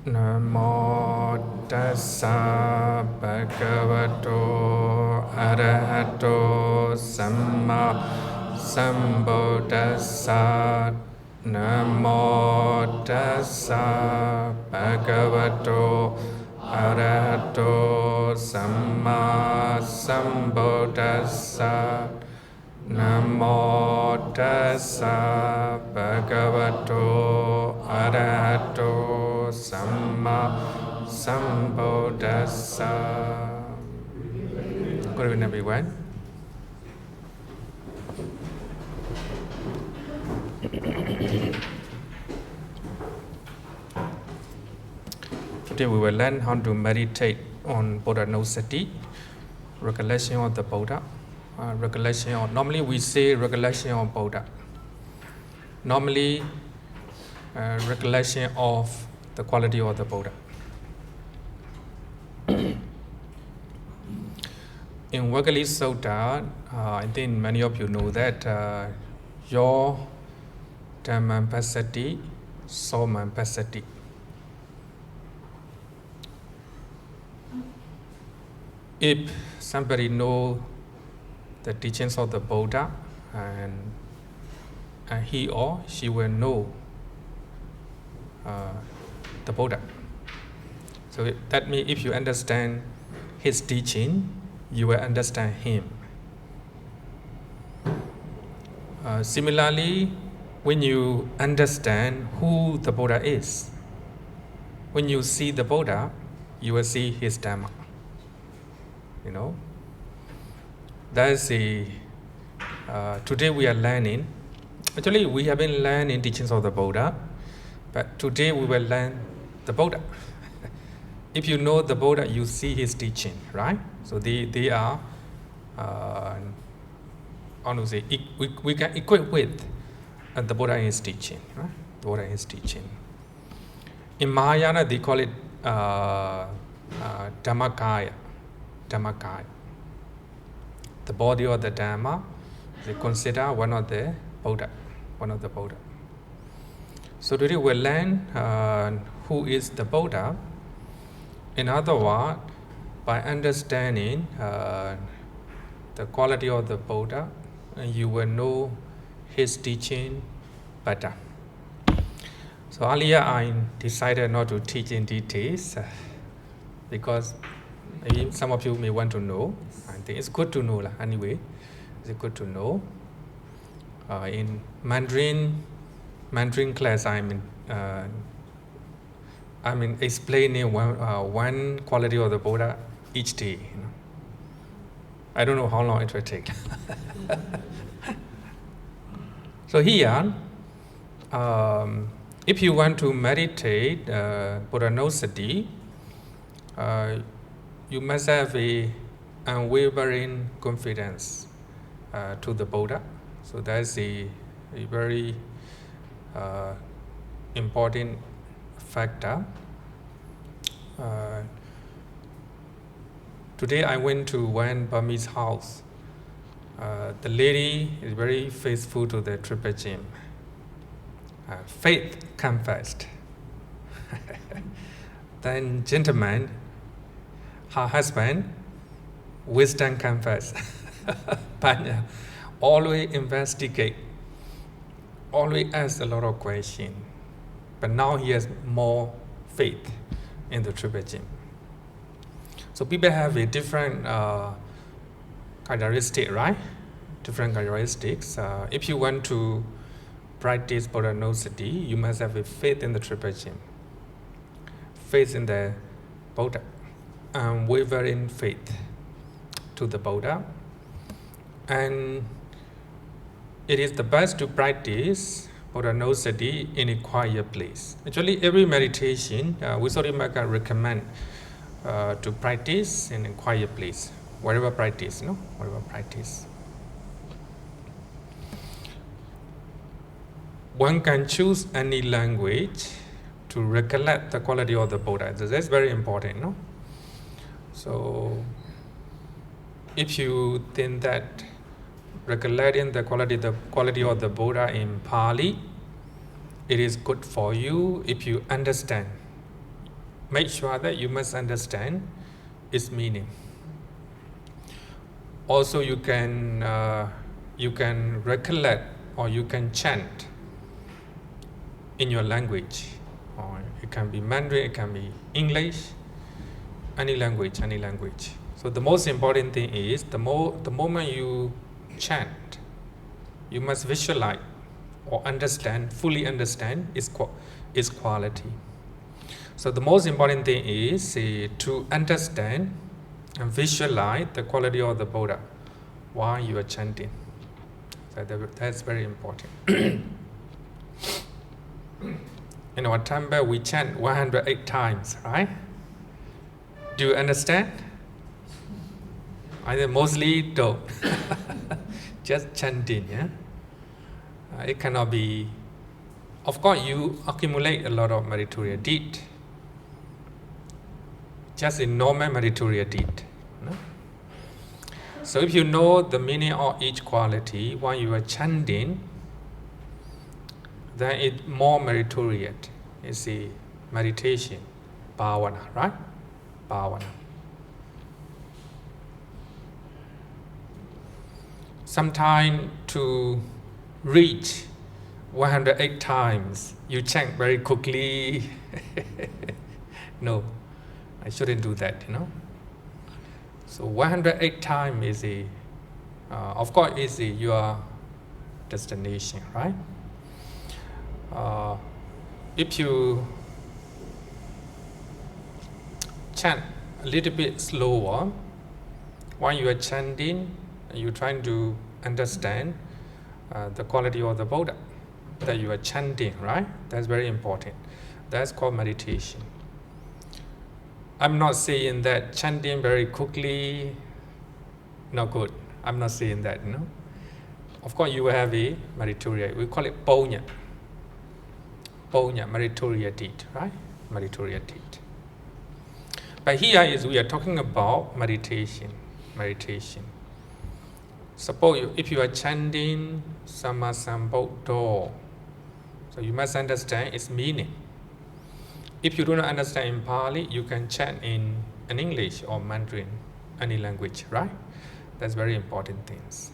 Namo tassa bhagavato arahato samma sambuddhassa. Namo tassa bhagavato arahato samma sambuddhassa. Namo tassa bhagavato arahato samma sambuddhassa. Good evening, everyone. Today we will learn how to meditate on Buddha no Sati, recollection of the Buddha. Normally we say recollection of Buddha. Normally, recollection of the quality of the Buddha. In Vakali Sutta, I think many of you know that your Dhamman Pasati, Soman Pasati. If somebody know the teachings of the Buddha, and he or she will know the Buddha. So that means if you understand his teaching, you will understand him. Similarly, when you understand who the Buddha is, when you see the Buddha, you will see his Dhamma. You know, that's today we are learning. Actually, we have been learning teachings of the Buddha, but today we will learn the Buddha. If you know the Buddha, you see his teaching, right? So they are, I want to say, we can equate with the Buddha and his teaching, right? The Buddha and his teaching. In Mahayana, they call it Dhammakaya. Dhammakaya. The body of the Dhamma, they consider one of the Buddha. So today we'll learn who is the Buddha. In other words, by understanding the quality of the Buddha, you will know his teaching better. So earlier I decided not to teach in details because maybe some of you may want to know. I think it's good to know anyway. It's good to know. In Mandarin class, I'm explaining one quality of the Buddha each day. You know. I don't know how long it will take. So here, if you want to meditate Buddha no Sati, you must have a unwavering confidence to the Buddha. So that's a very important factor. Today I went to one Burmese house. The lady is very faithful to the Triple Gym. Faith comes first. Then gentleman, her husband, wisdom comes first. Panya, always investigate, always ask a lot of questions. But now he has more faith in the Triple Gym. So people have a different characteristic, right? Different characteristics. If you want to practice Buddha no Sati, you must have a faith in the Triple Gym. Faith in the Buddha. Unwavering faith to the Buddha. And it is the best to practice Buddha no Sati in a quiet place. Actually, every meditation, Visuddhimagga recommend to practice in a quiet place. Whatever practice, whatever practice. One can choose any language to recollect the quality of the Buddha. That's very important, no? So, if you think that recollecting the quality of the Buddha in Pali, it is good for you if you understand. Make sure that you must understand its meaning. Also, you can recollect or you can chant in your language. Or it can be Mandarin, it can be English, any language. So the most important thing is the moment you chant, you must visualize or understand, fully understand its quality. So the most important thing is to understand and visualize the quality of the Buddha while you are chanting. So that's very important. In our temple, we chant 108 times, right? Do you understand? I mostly don't. Just chanting, yeah? It cannot be. Of course, you accumulate a lot of meritorious deed. Just a normal meritorious deed. No? So if you know the meaning of each quality while you are chanting, then it's more meritorious. It's a meditation, bhavana, right? Bhavana. Sometimes to reach 108 times, you chant very quickly. No, I shouldn't do that, So 108 times is of course, is your destination, right? If you chant a little bit slower, while you are chanting, you're trying to understand the quality of the Buddha that you are chanting, right? That's very important. That's called meditation. I'm not saying that chanting very quickly, not good. I'm not saying that, Of course, you have a meritorious, we call it punya. Punya, meritorious deed, right? Meritorious deed. But here we are talking about meditation. Suppose if you are chanting Sama Sambuddho, so you must understand its meaning. If you do not understand in Pali, you can chant in English or Mandarin, any language, right? That's very important things.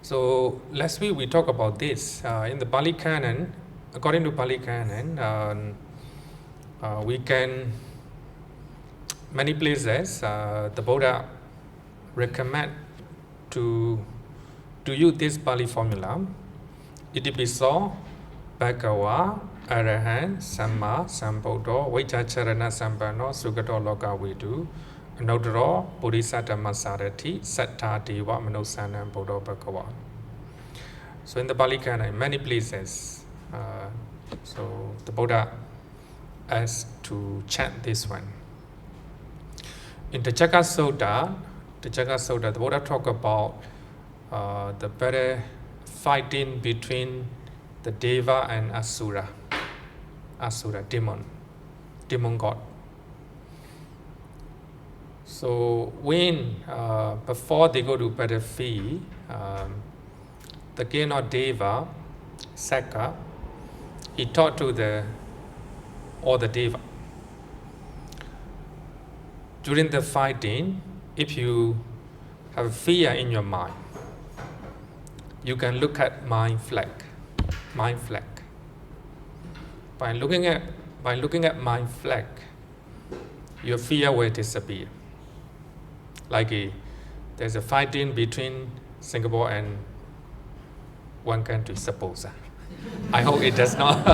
So last week we talked about this. In the Pali Canon, according to Pali Canon, we can, many places, the Buddha recommend to use this Pali formula. Itipiso Bhagava Arahan Samma Sambuddho Vajjacharana Sampano Sugato Loka Vidu Anodaro Bodhisattva Masarati Satta Deva Manosanam Buddha Bhagava. So in the Pali Canon, in many places, so the Buddha asked to chant this one. In the Jaka Sutta, the Buddha talk about the better fighting between the Deva and Asura, demon god. So when, before they go to battlefield, the king of Deva, Saka, he talked to all the Deva. During the fighting, if you have fear in your mind, you can look at mind flag. By looking at mind flag, your fear will disappear. Like there's a fighting between Singapore and one country, suppose. I hope it does not.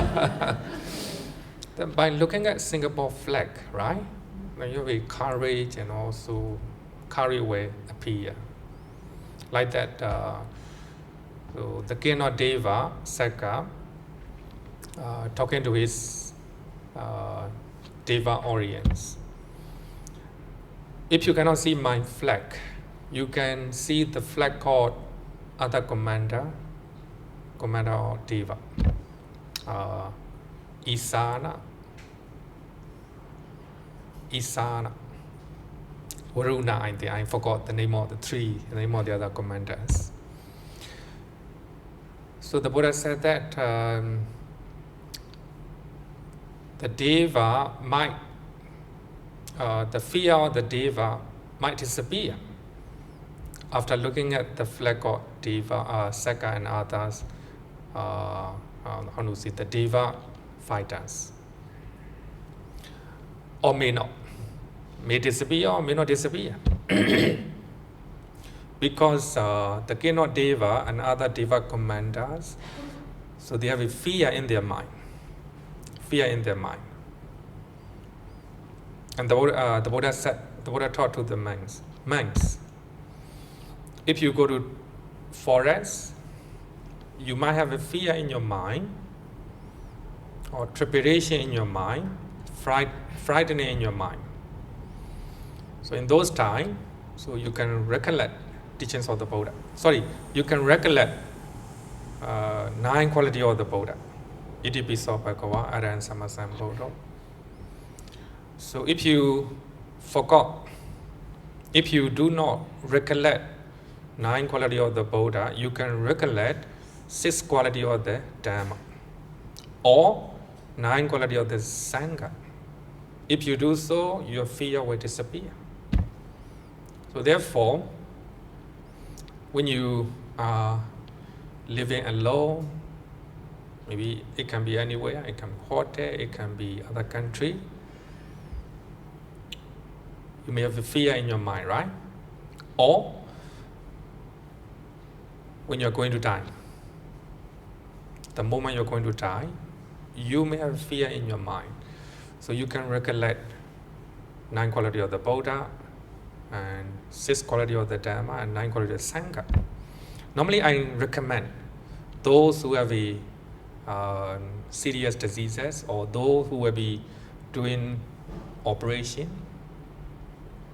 Then by looking at Singapore flag, right? Then you will courage and also courage will appear. Like that, so the king of Deva, Saka, talking to his Deva audience. If you cannot see my flag, you can see the flag called other commander of Deva, Isana, Varuna, I forgot the name of the three, the name of the other commanders. So the Buddha said that the deva might, the fear of the deva might disappear after looking at the flag of deva, Saka and others, the deva fighters. Or may not. May disappear or may not disappear. Because the king of Deva and other Deva commanders, so they have a fear in their mind. Fear in their mind. And the Buddha said, the Buddha taught to the monks, if you go to forest, you might have a fear in your mind, or trepidation in your mind, frightening in your mind. So in those times, so you can recollect teachings of the Buddha. You can recollect 9 qualities of the Buddha. Itipiso Bhagava Aran Samasambodho. So if you forgot, if you do not recollect 9 qualities of the Buddha, you can recollect 6 qualities of the Dhamma, or 9 qualities of the Sangha. If you do so, your fear will disappear. So therefore, when you are living alone, maybe it can be anywhere, it can be hotel, it can be other country, you may have a fear in your mind, right? Or when you're going to die, the moment you're going to die, you may have fear in your mind. So you can recollect 9 qualities of the Buddha, and 6 qualities of the Dhamma, and 9 qualities of Sangha. Normally I recommend those who have a serious diseases, or those who will be doing operation.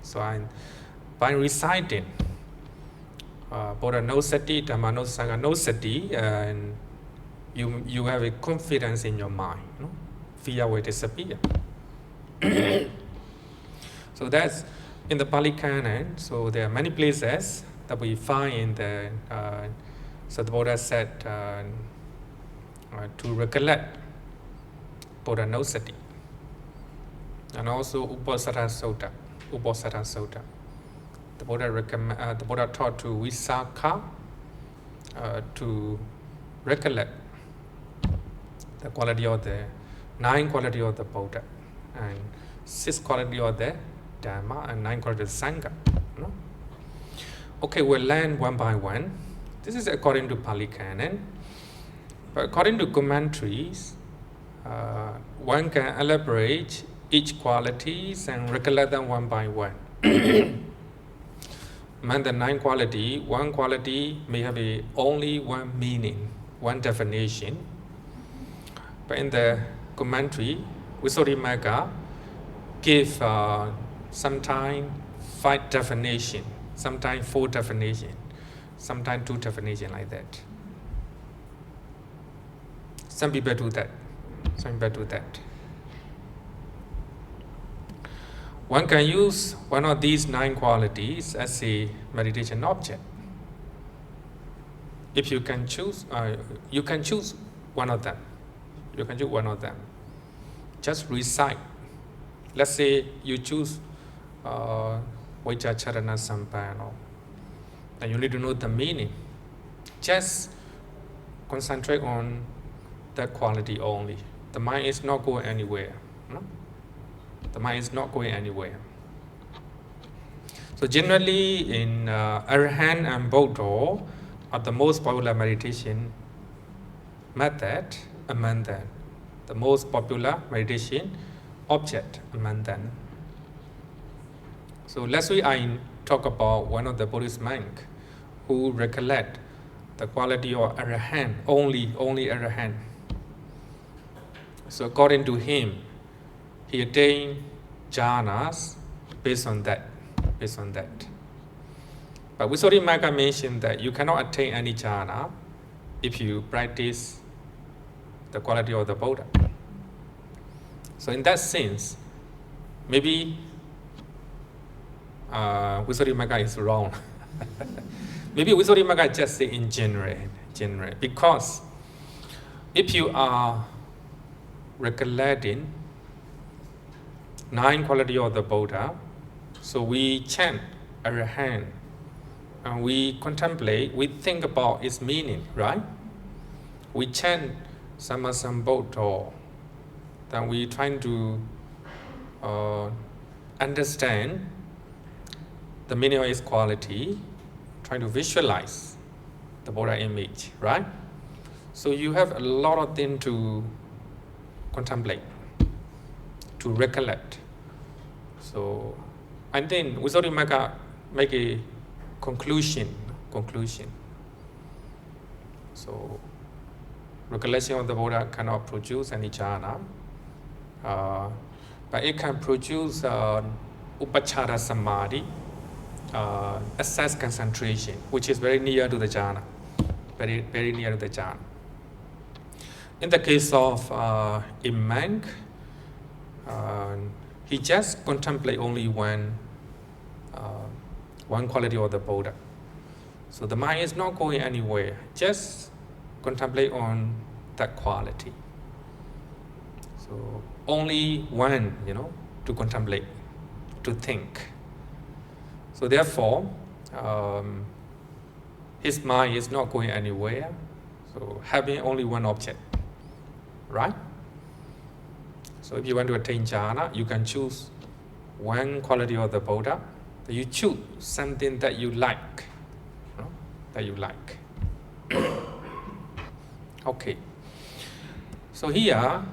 So by reciting Buddha no sati, Dhamma no Sangha no sati, and you have a confidence in your mind, you know? Fear will disappear. So that's in the Pali Canon. So there are many places that we find in the so the Buddha said to recollect Buddha no sati, and also Uposatha Sutta. The Buddha taught to Visakha to recollect the quality of the 9 quality of the Buddha, and 6 quality of the Dhamma, and 9 quality of Sangha. No? Okay, we'll learn one by one. This is according to Pali Canon. But according to commentaries, one can elaborate each qualities and recollect them one by one. Among the 9 quality, one quality may have only one meaning, one definition. But in the commentary, Visuddhimagga give sometimes 5 definition, sometimes 4 definition, sometimes 2 definition, like that. Some people do that. One can use one of these 9 qualities as a meditation object. If you can choose, you can choose one of them. Just recite. Let's say you choose Vajracharana Sampano, and you need to know the meaning. Just concentrate on that quality only. The mind is not going anywhere. No? The mind is not going anywhere. So generally in Arahant and Bodho are the most popular meditation method among them. The most popular meditation object among them. So last week I talked about one of the Buddhist monks who recollect the quality of Arahant, only Arahant. So according to him, he attained jhanas based on that. But Visuddhimagga mentioned that you cannot attain any jhana if you practice the quality of the Buddha. So in that sense, maybe Visuddhimagga is wrong. Maybe Visuddhimagga just say in general, generate. Because if you are recollecting 9 qualities of the Buddha, so we chant Arahant, and we contemplate, we think about its meaning, right? We chant Sammasambuddha, then we try to understand the meaning of its quality, trying to visualize the Buddha image, right? So you have a lot of things to contemplate, to recollect. So, and then Visuddhimagga make a conclusion. So, recollection of the Buddha cannot produce any jhana, but it can produce upachara samadhi, assess concentration, which is very near to the jhana, very near to the jhana. In the case of Imang, he just contemplate only one quality of the Buddha. So the mind is not going anywhere, just contemplate on that quality. So only one, to contemplate, to think. So therefore, his mind is not going anywhere. So having only one object, right? So if you want to attain jhana, you can choose one quality of the Buddha. You choose something that you like, that you like. Okay. So here,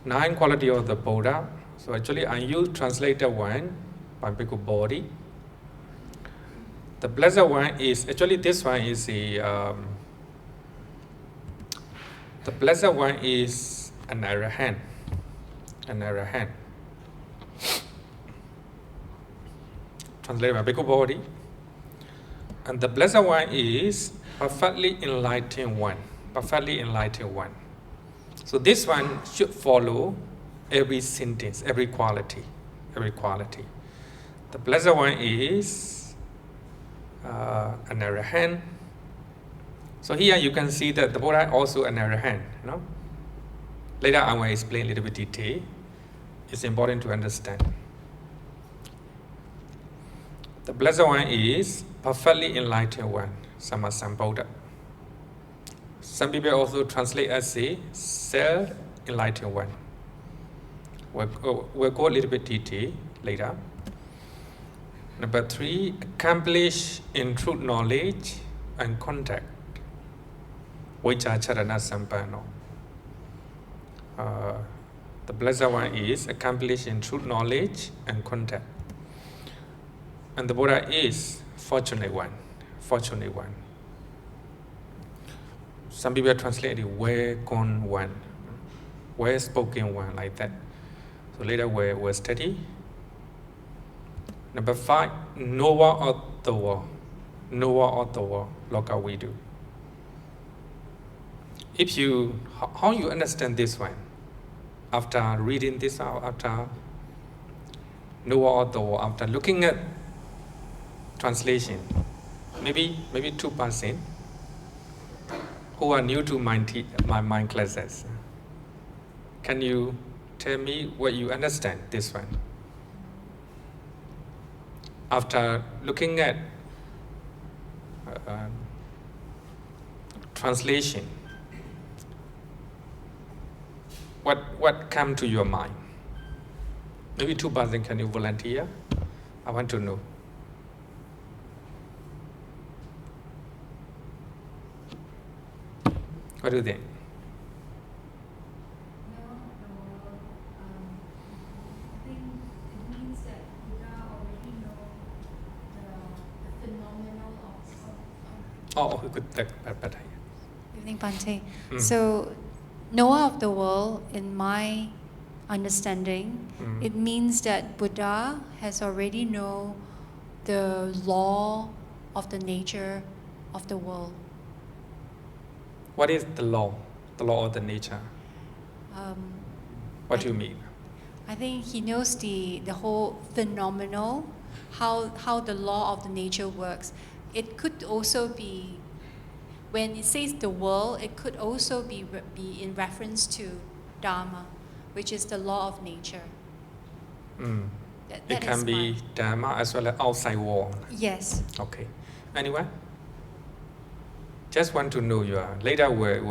9 quality of the Buddha. So actually, I use translated one by Bhikkhu Bodhi. The blessed one is actually this one is the blessed one is an Arahant. An Arahant. Translated by Bhikkhu Bodhi. And the blessed one is perfectly enlightened one. Perfectly enlightened one. So this one should follow every sentence, every quality. The blessed one is an Arahant. So here you can see that the Buddha also an Arahant. Later I will explain a little bit detail. It's important to understand. The blessed one is perfectly enlightened one, Sammasambuddha. Some people also translate as a self-enlightened one. We'll go a little bit detail later. Number 3, accomplish in truth knowledge and contact. Vajjacharana Sampano. The blessed one is accomplished in truth knowledge and contact. And the Buddha is fortunate one. Some people translate it well-gone one, well-spoken one, like that. So later we'll study. Number 5, knower of the world. Loka we do. If you, how you understand this one? After reading this out, after knower of the world, after looking at translation, maybe 2% who are new to my classes. Can you tell me what you understand this one? After looking at translation, what come to your mind? Maybe 2%. Can you volunteer? I want to know. What do you think? I think it means that Buddha already know the phenomenal of Good. Good evening, Bhante. So, knower of the world, in my understanding, it means that Buddha has already know the law of the nature of the world. What is the law? The law of the nature? What do you mean? I think he knows the whole phenomenal, how the law of the nature works. It could also be when it says the world, it could also be in reference to Dharma, which is the law of nature. It can be Dharma as well as outside world. Yes. Okay. Anyone? Just want to know your later word.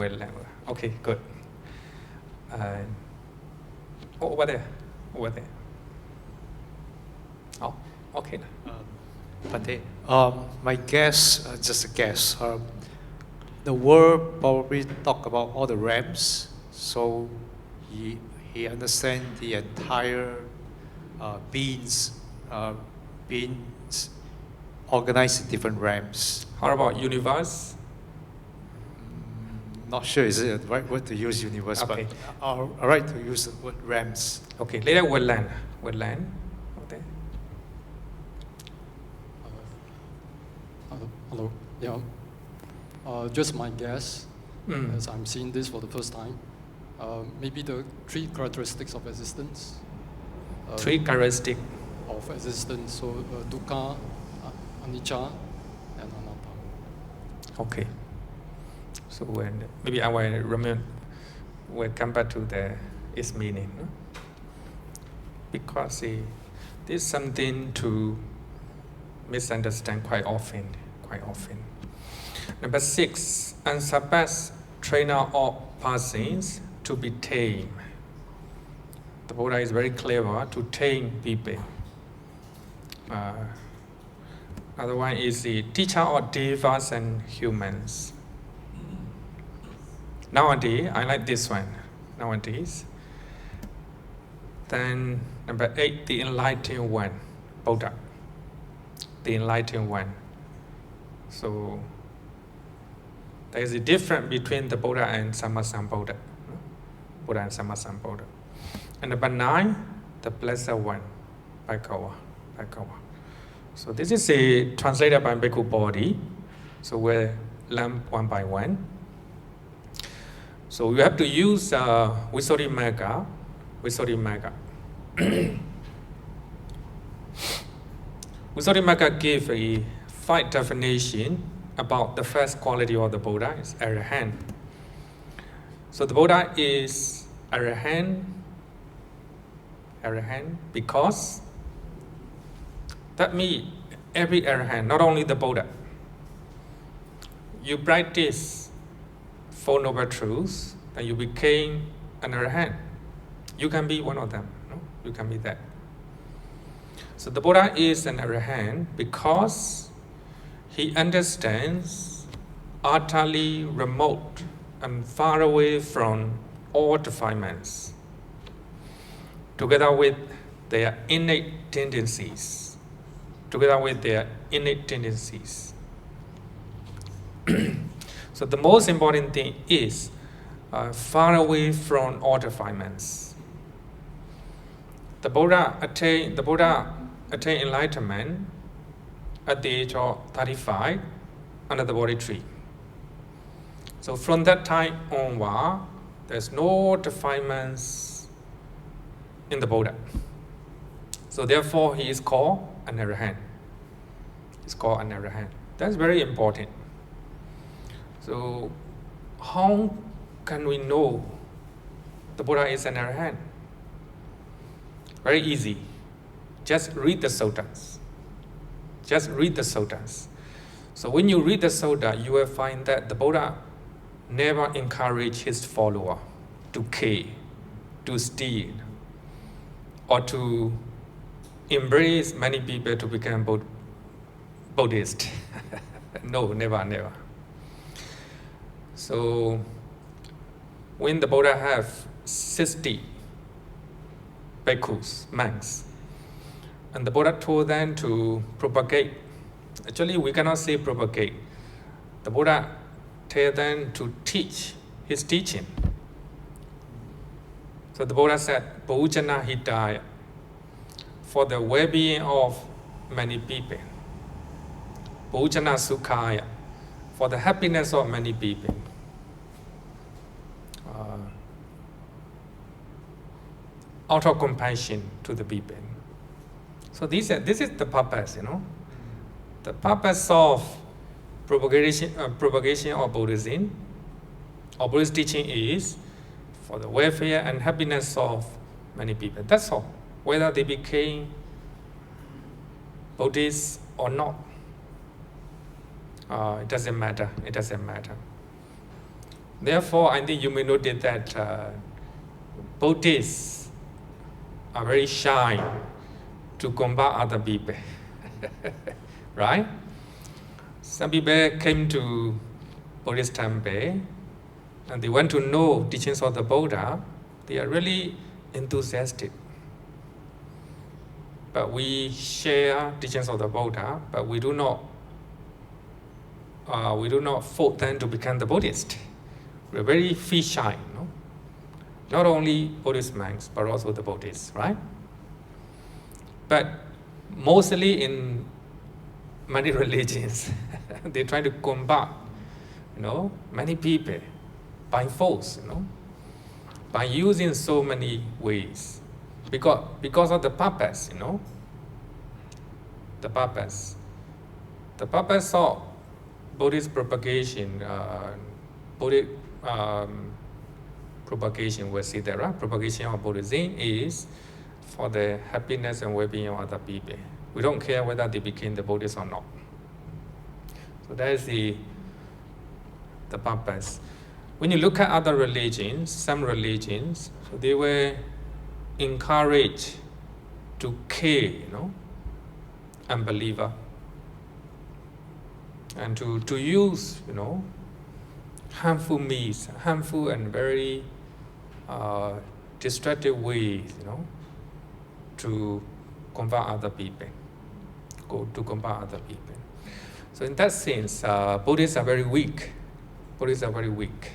Okay, good. Over there. Oh, okay. Bhante, my guess, just a guess, the word probably talk about all the realms, so he understands the entire beings organized in different realms. How about universe? Not sure is it the right word to use universe, Okay. but all right to use the word realms. Okay, later wordland. Okay. Hello. Yeah. Just my guess, as I'm seeing this for the first time. Maybe the three characteristics of existence. Three characteristics of existence. So dukkha, anicca, and anatta. Okay. So when maybe I will remember, we'll come back to its meaning, no? Because this is something to misunderstand quite often. Number 6, unsurpassed trainer of persons to be tamed. The Buddha is very clever to tame people. Other one is the teacher of devas and humans. Nowadays, I like this one. Then number 8, the enlightened one, Buddha. The enlightened one. So there is a difference between the Buddha and Sammasambuddha. Buddha and Sammasambuddha. And number 9, the blessed one, Bhagawa. So this is translated by Bhikkhu Bodhi. So we'll learn one by one. So you have to use Visuddhimagga. Visuddhimagga gave a 5 definition about the first quality of the Buddha is Arahant. So the Buddha is Arahant because that means every Arahant, not only the Buddha, you practice 4 noble truths, then you became an Arahant. You can be one of them. No? You can be that. So the Buddha is an Arahant because he understands utterly remote and far away from all defilements, together with their innate tendencies. So the most important thing is far away from all defilements. The Buddha attained enlightenment at the age of 35 under the Bodhi tree. So from that time onward, there's no defilements in the Buddha. So therefore, he is called an Arahant. That's very important. So how can we know the Buddha is an Arahant? Very easy. Just read the suttas. So when you read the sutta, you will find that the Buddha never encouraged his follower to kill, to steal, or to embrace many people to become Buddhist. No, never. So when the Buddha have 60 bhikkhus, monks, and the Buddha told them to propagate. Actually, we cannot say propagate. The Buddha told them to teach his teaching. So the Buddha said, Bhujana Hitaya, for the well-being of many people. Bhujana Sukhaya, for the happiness of many people. Out of compassion to the people. So this is the purpose, The purpose of propagation of Buddhism or Buddhist teaching is for the welfare and happiness of many people. That's all. Whether they became Buddhists or not, it doesn't matter. It doesn't matter. Therefore, I think you may notice that Buddhists are very shy to combat other people. Right? Some people came to Buddhist temple and they want to know teachings of the Buddha. They are really enthusiastic. But we share teachings of the Buddha, but we do not force them to become the Buddhist. We're very feel shy, no? Not only Buddhist monks, but also the Buddhists, right? But mostly in many religions, they try to combat, many people by force, by using so many ways, because of the purpose, the purpose of Buddhist propagation, propagation, we see that, right? Propagation of Buddhism is for the happiness and well-being of other people. We don't care whether they became the Buddhists or not. So that is the purpose. When you look at other religions, some religions, so they were encouraged to kill, unbeliever, and to use, harmful means, harmful and very destructive ways, to combat other people, to combat other people. So in that sense, Buddhists are very weak. Buddhists are very weak.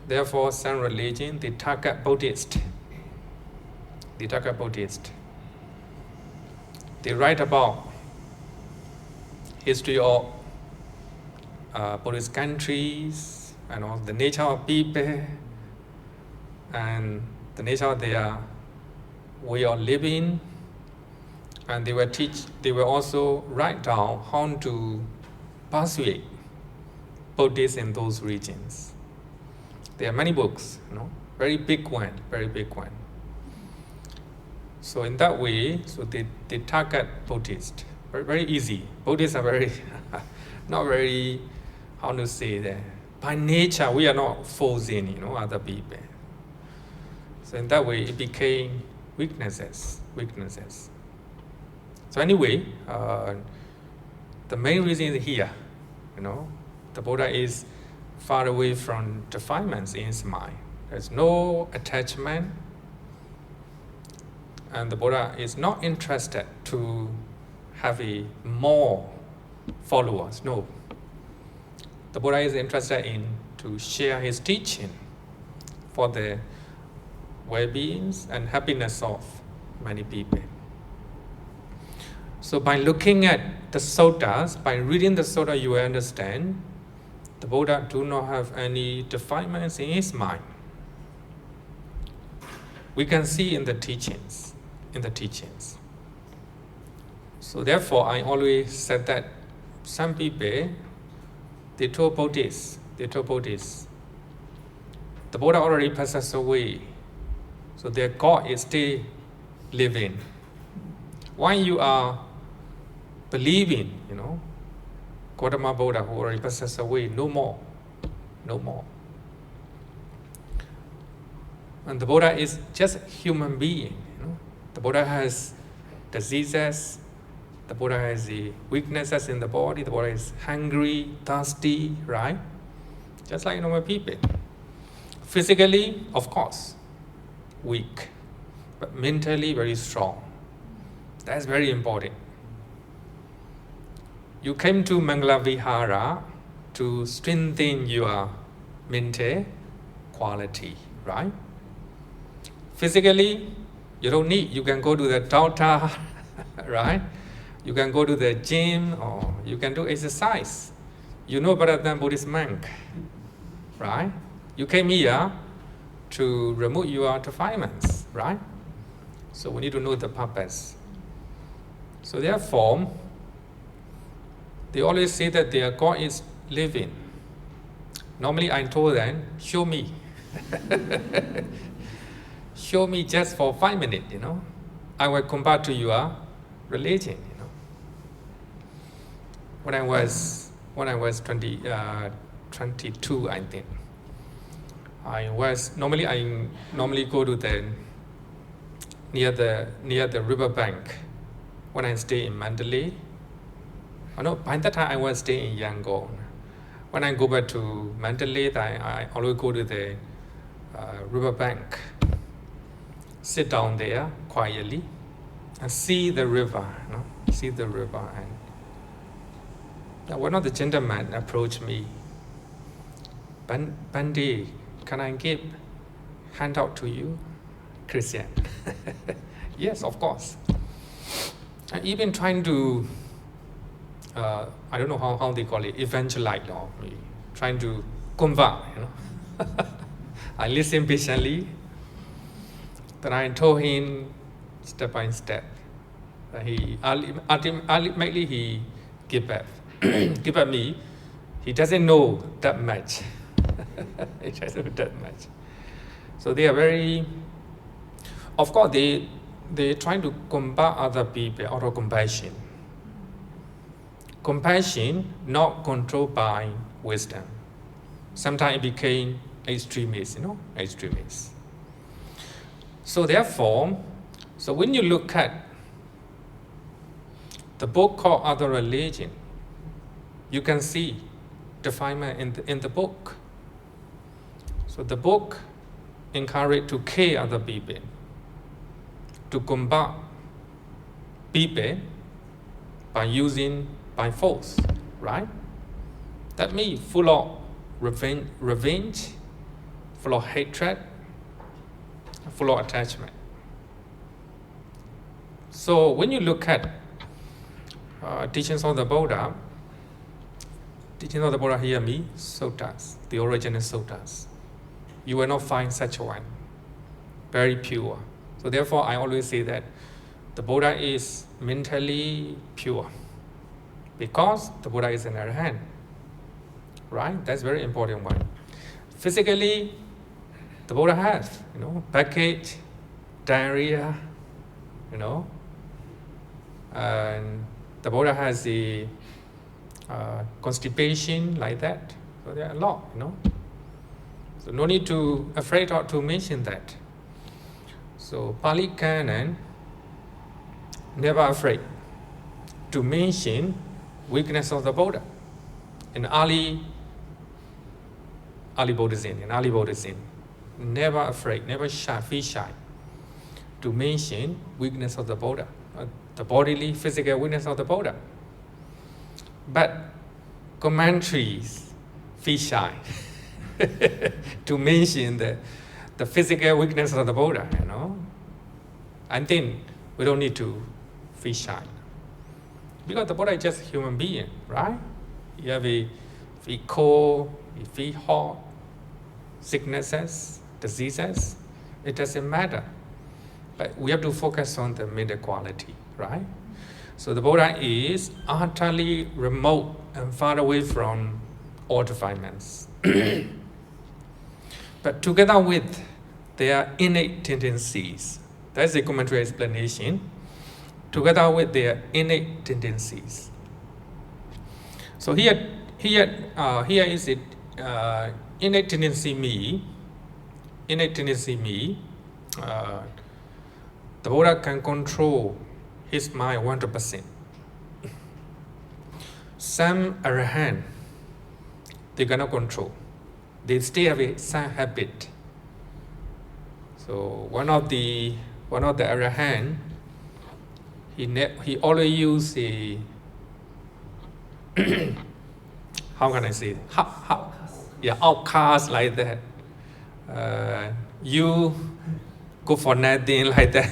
Therefore, some religion, they target Buddhists. They target Buddhists. They write about history of Buddhist countries and all the nature of people and the nature of their way of living, and they will also write down how to persuade Buddhists in those regions. There are many books, very big one. So in that way, so they target Buddhists. Very, very easy. Buddhists are very, not very, how to say that. By nature, we are not forcing, other people. So in that way, it became weaknesses. So anyway, the main reason is here, the Buddha is far away from defilements in his mind. There's no attachment, and the Buddha is not interested to have more followers. No. The Buddha is interested in to share his teaching for the well-being and happiness of many people. So by looking at the suttas, by reading the sutta, you will understand the Buddha do not have any defilements in his mind. We can see in the teachings. So therefore, I always said that some people, they told Buddhists, the Buddha already passes away, so their God is still living. Why you are believing, Gautama Buddha who already passes away, no more. And the Buddha is just a human being. The Buddha has diseases, the Buddha has the weaknesses in the body, the Buddha is hungry, thirsty, right? Just like normal people. Physically, of course, weak, but mentally very strong. That's very important. You came to Mangala Vihara to strengthen your mental quality, right? Physically, you don't need, you can go to the doctor, right? You can go to the gym or you can do exercise. You know better than Buddhist monk, right? You came here to remove your defilements, right? So we need to know the purpose. So therefore, They always say that their God is living. Normally I told them, show me. Show me just for 5 minutes, I will come back to your religion, When I was 22, I think. I normally go to near the river bank when I stay in Mandalay. By that time I was staying in Yangon. When I go back to Mandalay, I always go to the river bank, sit down there quietly, and see the river. See the river, and one of the gentlemen approached me. Bandi, can I give handout to you, Christian? Yes, of course. And even trying to, I don't know how they call it, evangelize, or trying to convert, I listened patiently. Then I told him step by step. He ultimately he give up. Give up me. He doesn't know that much. He doesn't know that much. So they are very. Of course, they trying to combat other people out of compassion. Compassion not controlled by wisdom. Sometimes it became extremist, extremist. So therefore, when you look at the book called Other Religion, you can see definement in the book. So the book encouraged to kill other people, to combat people by force, right? That means full of revenge, full of hatred, full of attachment. So when you look at teachings of the Buddha, hear me, suttas, the original suttas, you will not find such one, very pure. So therefore, I always say that the Buddha is mentally pure, because the Buddha is an arahant, right? That's very important one. Physically, the Buddha has, backache, diarrhea, and the Buddha has the constipation like that. So there are a lot, So no need to afraid or to mention that. So Pali Canon never afraid to mention weakness of the Buddha. In early Buddhism, never afraid, never feel shy to mention weakness of the Buddha, the bodily, physical weakness of the Buddha. But commentaries feel shy to mention the physical weakness of the Buddha, I think we don't need to feel shy. Because the Buddha is just a human being, right? You have feel cold, you feel hot, sicknesses, diseases, it doesn't matter. But we have to focus on the middle quality, right? So the Buddha is utterly remote and far away from all defilements. But together with their innate tendencies, that's the commentary explanation, together with their innate tendencies. So here is it, innate tendency me, the Buddha can control his mind 100%. Some arahant, they cannot control. They still have some habit. So one of the arahant, he always use a how can I say it? Outcast like that. You go for nothing like that.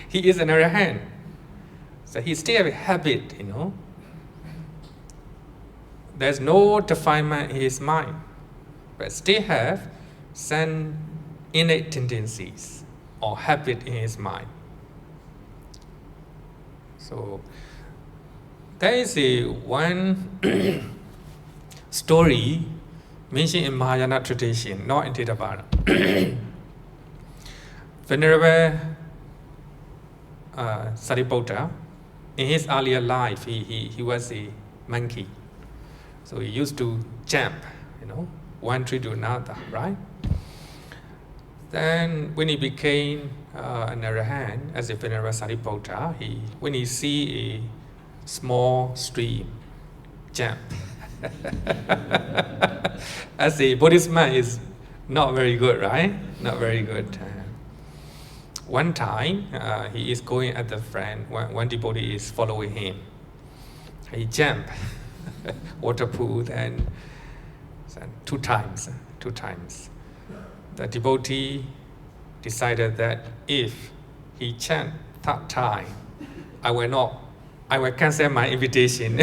He is an arahant. So he still have a habit, There's no defilement in his mind, but still have some innate tendencies or habit in his mind. So There is one story mentioned in Mahayana tradition, not in Theravada. Venerable Sariputta, in his earlier life, he was a monkey. So he used to jump, one tree to another, right? Then when he became an arahant, as a Venerable Sariputta, when he see a small stream, jump. As a Buddhist man is not very good, right? Not very good. One time, he is going at the front, one devotee is following him. He jumped, water pool, and two times. The devotee decided that if he chant that time, I will cancel my invitation.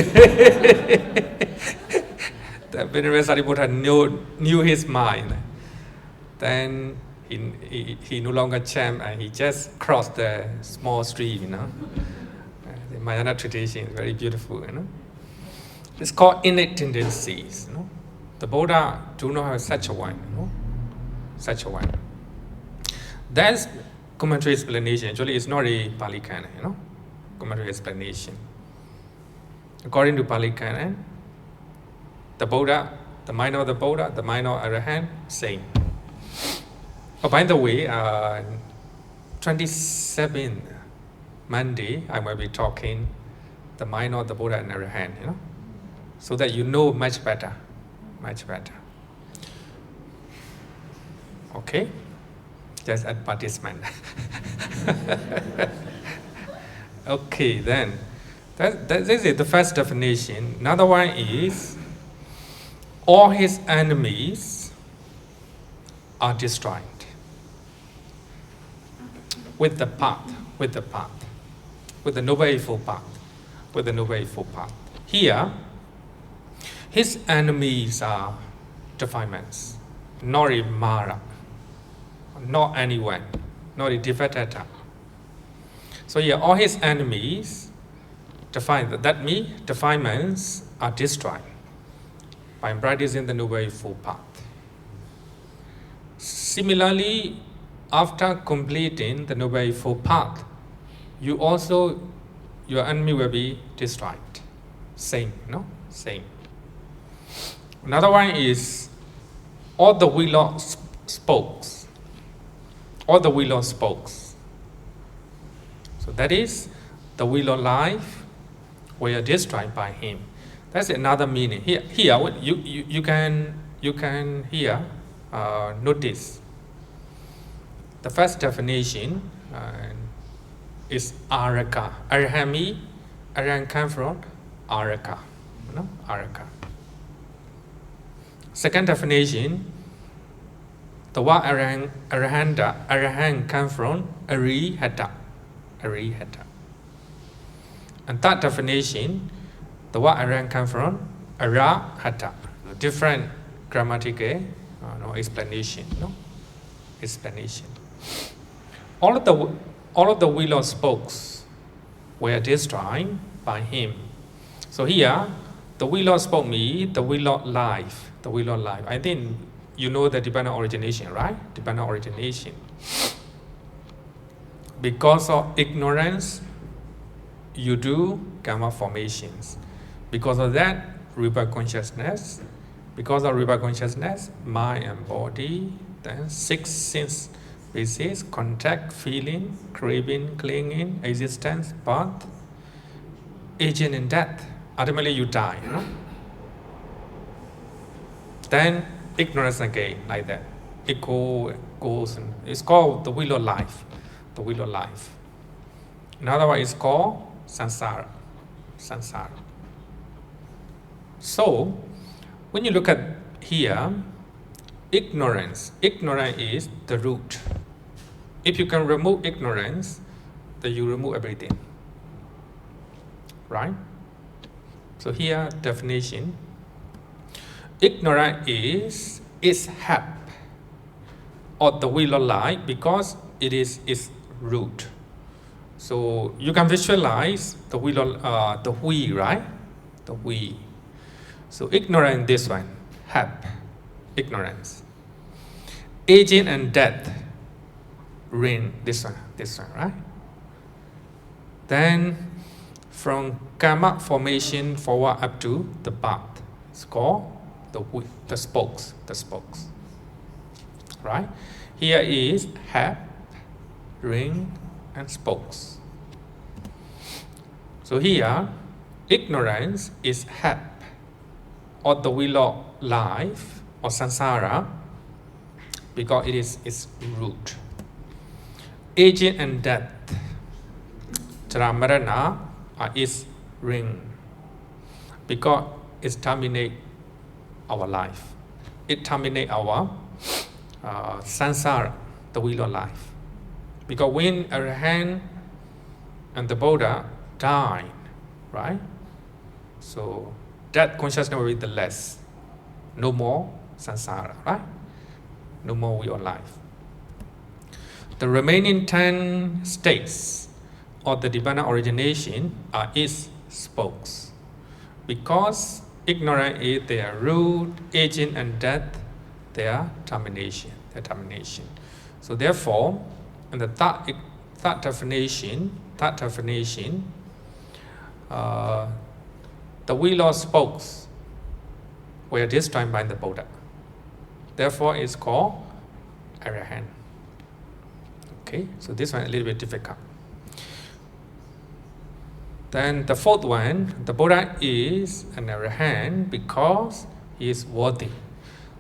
The Venerable Sariputta knew his mind. Then he no longer chant and he just crossed the small stream, The Mahayana tradition is very beautiful, It's called innate tendencies, The Buddha do not have such a one, Such a one. That's commentary explanation. Actually, it's not a Pali Canon, Commentary explanation. According to Pali Canon, the Buddha, the mind of the Buddha, the mind of Arahant, same. Oh, by the way, 27th Monday, I will be talking the mind of the Buddha and Arahant, so that you know much better. Okay? Just advertisement. Okay, then. This is the first definition. Another one is, all his enemies are destroyed with the path, with the Noble Eightfold Path. Here, his enemies are defilements, not a Mara, not anyone, not a Devadatta. So here, all his enemies that means defilements are destroyed by practicing the Noble Eightfold Path. Similarly, after completing the Noble Eightfold Path, your enemy will be destroyed. Same. Another one is all the willow spokes. So that is the willow life were destroyed by him. That's another meaning. Here you can here notice the first definition is araka. Arahant comes from araka. Araka. Second definition, the word arahant comes from arihata. And third definition, the word arahant comes from arahata. Different grammatical explanation. All of the willow spokes were destroyed by him. So here, the willow spoke means the willow life. I think you know the dependent origination, right? Dependent origination. Because of ignorance, you do karma formations. Because of that, rebirth consciousness. Because of rebirth consciousness, mind and body, then 6 sense bases: contact, feeling, craving, clinging, existence, birth, aging, and death. Ultimately, you die. Then ignorance again, like that. It goes. It's called the willow life. Another one is called samsara. So, when you look at here, ignorance is the root. If you can remove ignorance, then you remove everything. Right? So here, definition. Ignorance is help or the willow life because it is its root. So you can visualize the wheel, the we, right? The we. So ignorance, this one, hap, ignorance. Aging and death, ring, this one, right? Then from karma formation forward up to the path, it's called the spokes, right? Here is hap, ring, and spokes. So here, ignorance is hap, or the wheel of life, or samsara, because it is its root. Aging and death, Theravada, is ring, because it terminates our life. It terminates our samsara, the wheel of life. Because when Arahant and the Buddha died, right? So that consciousness will be the less. No more samsara, right? No more wheel of life. The remaining 10 states of the divine origination are its spokes. Because ignorance is their root, aging and death, their termination. So therefore, in the third definition, the wheel of spokes were destroyed by the Buddha. Therefore, it's called Arahant. Okay, so this one a little bit difficult. Then the fourth one, the Buddha is an Arahant because he is worthy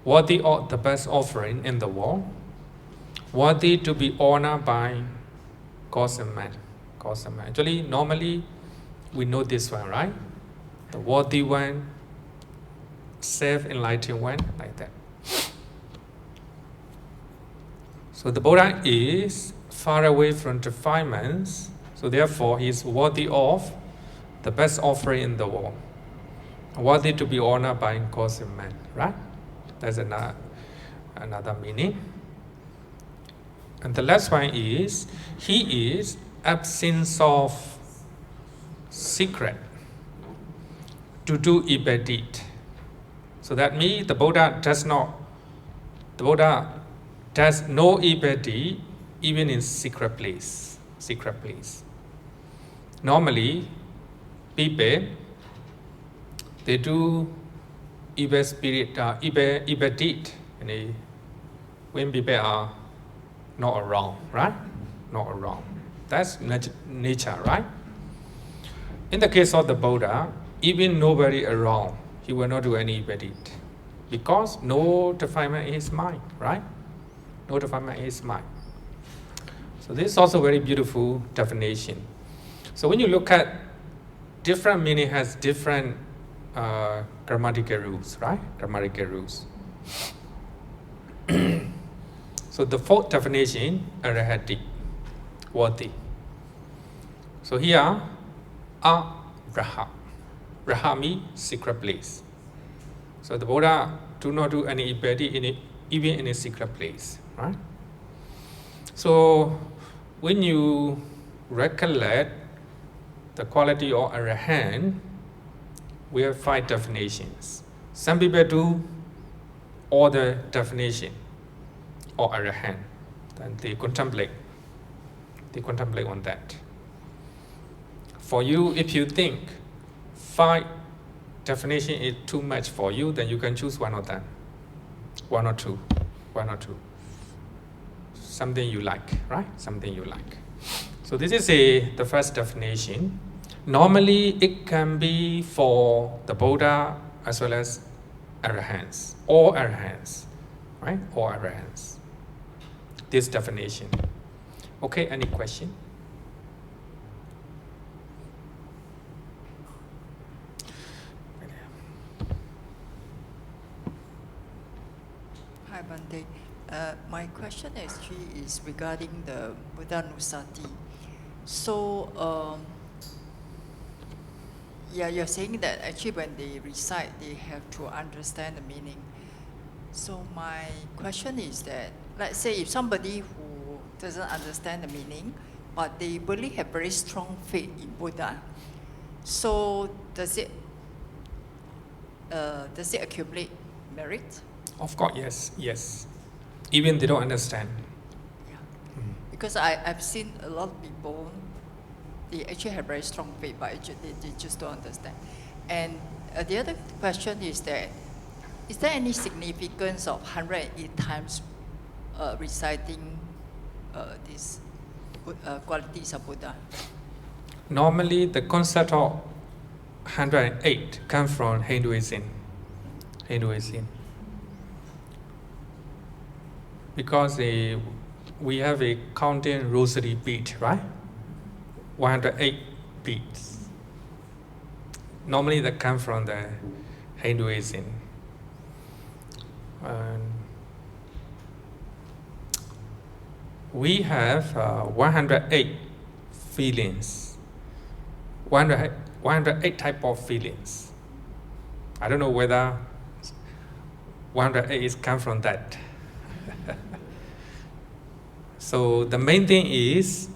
of the best offering in the world, worthy to be honored by gods and men. Actually, normally we know this one, right? The worthy one, self-enlightened one, like that. So the Buddha is far away from defilements, so therefore he is worthy of the best offering in the world, worthy to be honored by gods and men, right? That's another meaning. And the last one is, he is absence of secret to do evil deed. So that means the Buddha does no evil deed even in secret place. Normally, people, they do evil deed when people are not around, right? Not around. That's nature, right? In the case of the Buddha, even nobody around, he will not do any evil deed, because no defilement in his mind, right? No defilement in his mind. So this is also very beautiful definition. So when you look at different meaning has different grammatical rules, right? Grammatical rules. So the fourth definition, arahati, worthy. So here, araha. Raha means secret place. So the Buddha do not do any evil deed even in a secret place, right? So when you recollect the quality of Arahant, we have 5 definitions. Some people do all the definition of Arahant, and they contemplate on that. For you, if you think 5 definition is too much for you, then you can choose one of them, one or two. Something you like, right? Something you like. So this is the first definition. Normally, it can be for the Buddha as well as Arahants, all Arahants, right? All Arahants. This definition. Okay, any question? Hi, Bante. My question actually is regarding the Buddha Nusati. So, you're saying that actually when they recite, they have to understand the meaning. So my question is that, let's say if somebody who doesn't understand the meaning, but they really have very strong faith in Buddha. So does it accumulate merit? Of course, yes. Even they don't understand. Yeah. Because I've seen a lot of people, they actually have very strong faith, but actually they just don't understand. And the other question is that, is there any significance of 108 times reciting these qualities of Buddha? Normally, the concept of 108 comes from Hinduism. Because we have a counting rosary beat, right? 108 beats. Normally that comes from the Hinduism. We have 108 feelings, 108 type of feelings. I don't know whether 108 is come from that. So the main thing is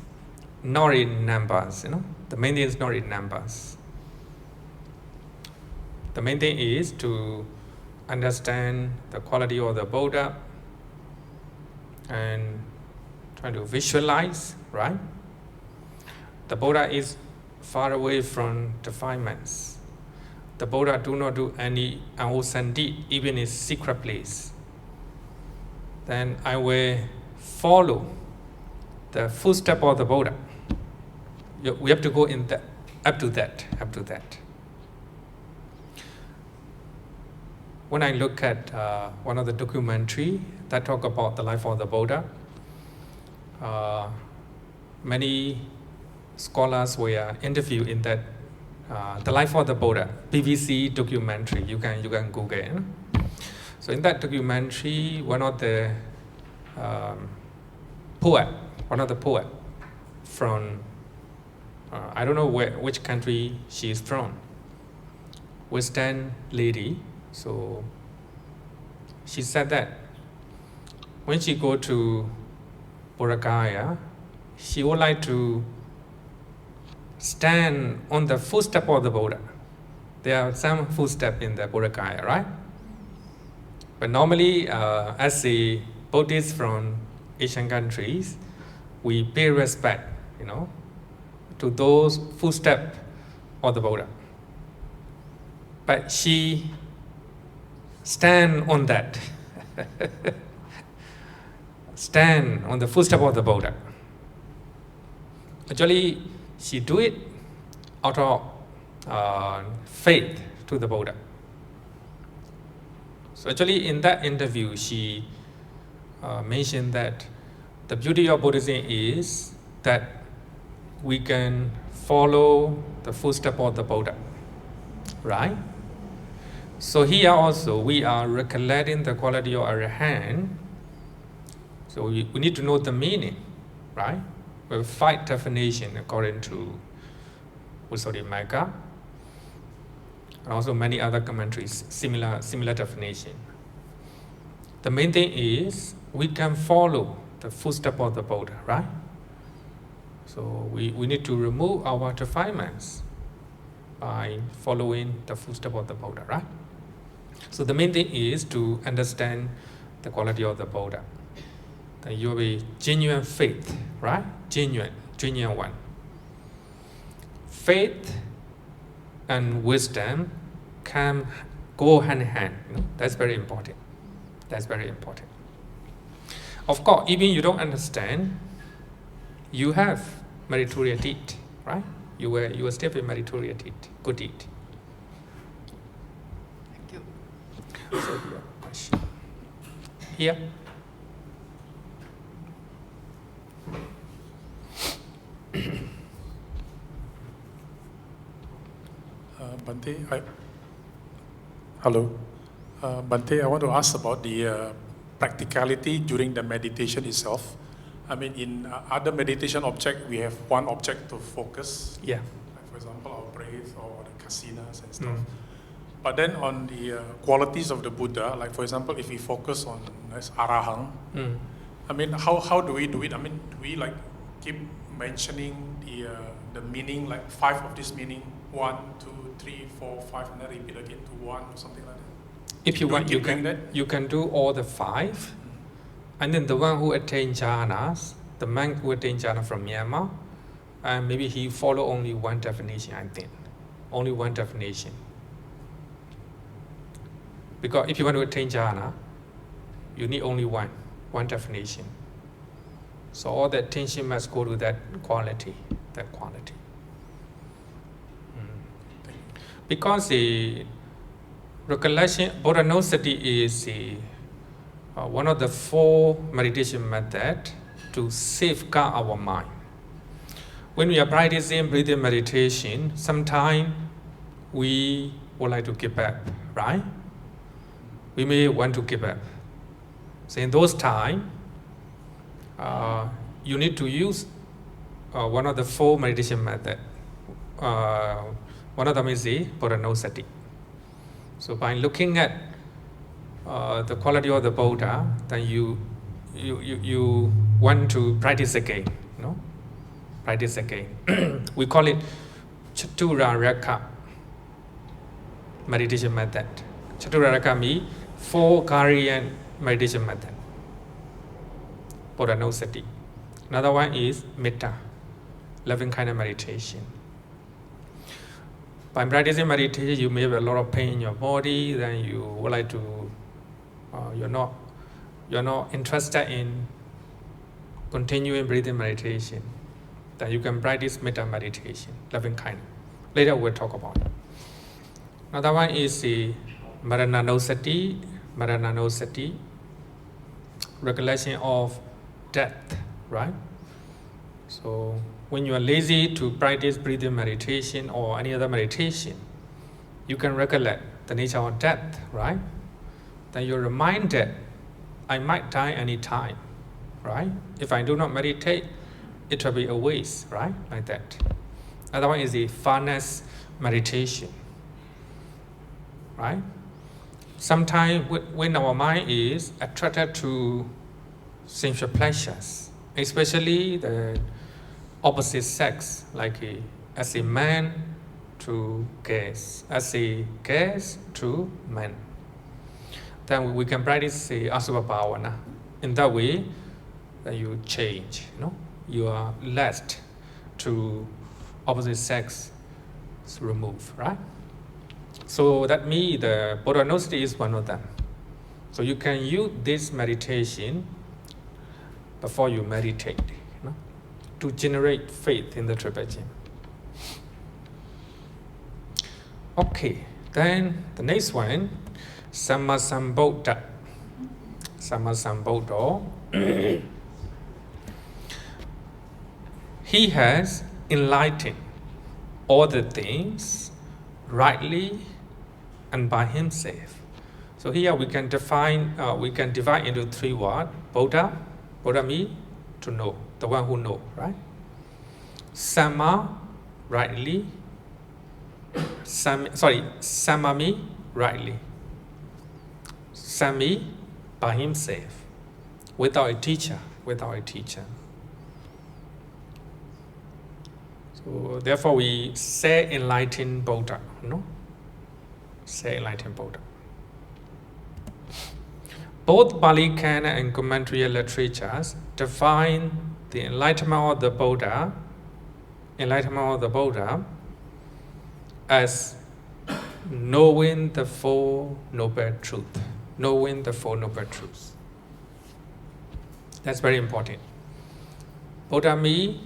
not in numbers, The main thing is not in numbers. The main thing is to understand the quality of the Buddha and try to visualize, right? The Buddha is far away from defilements. The Buddha do not do any unwholesome deed, even in secret place. Then I will follow the footstep of the Buddha. We have to go in that, up to that. When I look at one of the documentary that talk about the life of the Buddha, many scholars were interviewed in that the life of the Buddha BBC documentary. You can Google it. So in that documentary, one of the poet from I don't know which country she is from, Western lady. So she said that when she go to Boracaya, she would like to stand on the footstep of the Buddha. There are some footsteps in the Boracaya, right? But normally, as a Buddhist from Asian countries, we pay respect, to those footsteps of the Buddha. But she stand on that, stand on the footstep of the Buddha. Actually, she do it out of faith to the Buddha. So actually, in that interview, she mentioned that the beauty of Buddhism is that we can follow the footstep of the Buddha, right? So here also, we are recollecting the quality of Arahant. So we need to know the meaning, right? We have 5 definitions according to Visuddhimagga, and also many other commentaries, similar definition. The main thing is we can follow the footstep of the Buddha, right? So we need to remove our defilements by following the footstep of the Buddha, right? So the main thing is to understand the quality of the Buddha. Then you have a genuine faith, right? Genuine one. Faith and wisdom can go hand in hand. That's very important. Of course, even you don't understand, you have meritorious deed, right? You will still be meritorious deed, good deed. Thank you. So your question. Here. Bhante, hello. Bhante, I want to ask about the practicality during the meditation itself. I mean, in other meditation object, we have one object to focus. Yeah. Like for example, our breath or the kasinas and stuff. But then on the qualities of the Buddha, like for example, if we focus on as Arahant, I mean, how do we do it? I mean, do we like keep mentioning the meaning, like 5 of this meaning, 1, 2, 3, 4, 5, and then repeat again to 1 or something like that? If you Do want, keep doing that? you can do all the 5, and then the one who attained jhanas, the monk who attained jhana from Myanmar, and maybe he follow only one definition, I think, only one definition. Because if you want to attain jhana, you need only one definition. So all the attention must go to that quality. Because the recollection, Bodhanosati is one of the 4 meditation methods to safeguard our mind. When we are practicing breathing meditation, sometimes we would like to give up, right? We may want to give up. So in those times, you need to use one of the 4 meditation methods. One of them is the Bodhanosati. So by looking at the quality of the Buddha, then you want to practice again, no? Practice again. We call it Chaturaraka meditation method. Chaturaraka means 4 Guardian meditation method. Bodhanosati. Another one is Metta, loving kind of meditation. By practicing meditation, you may have a lot of pain in your body, then you would like to, you're not interested in continuing breathing meditation. Then you can practice metta meditation, loving kind. Later we'll talk about it. Another one is the Marananosati, recollection of death, right? So when you are lazy to practice breathing meditation or any other meditation, you can recollect the nature of death, right? Then you're reminded, I might die any time, right? If I do not meditate, it will be a waste, right? Like that. Another one is the furnace meditation, right? Sometimes when our mind is attracted to sensual pleasures, especially the opposite sex, like as a man to girls, as a girls to men, then we can practice the Asubha Bhavana. In that way, then you change, you are lest to opposite sex remove, right? So that means the Bodhanosati is one of them. So you can use this meditation before you meditate, to generate faith in the Triple Gem. Okay, then the next one, Sammasambuddha. Sammasambuddha. He has enlightened all the things rightly and by himself. So here we can divide into 3 words. Buddha means to know, the one who knows, right? Samma, rightly. Samami, rightly. Sami, by himself, without a teacher. So therefore we say enlightened Buddha, Say enlightened Buddha. Both Pali Canon and commentary literatures define the enlightenment of the Buddha as knowing the Four Noble Truths. Knowing the Four Noble Truths. That's very important. Buddha me,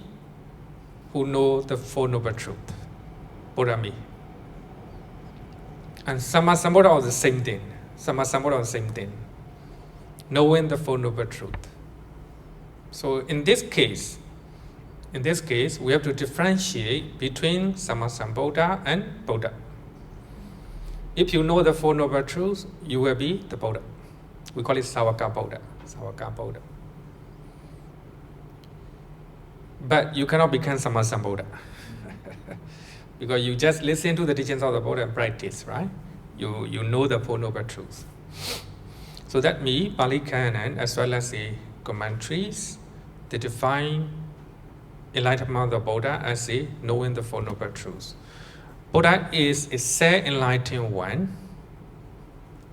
who know the Four Noble Truths. Buddha me. And Sammasambuddha is the same thing. Knowing the Four Noble Truths. So in this case, we have to differentiate between Sammasambuddha and Buddha. If you know the Four Noble Truths, you will be the Buddha. We call it Savaka Buddha. But you cannot become Sammasambuddha. Because you just listen to the teachings of the Buddha and practice, right? You know the Four Noble Truths. So that means Pali Canon as well as the commentaries, they define enlightenment of the Buddha as a knowing the Four Noble Truths. Buddha is a self-enlightened one,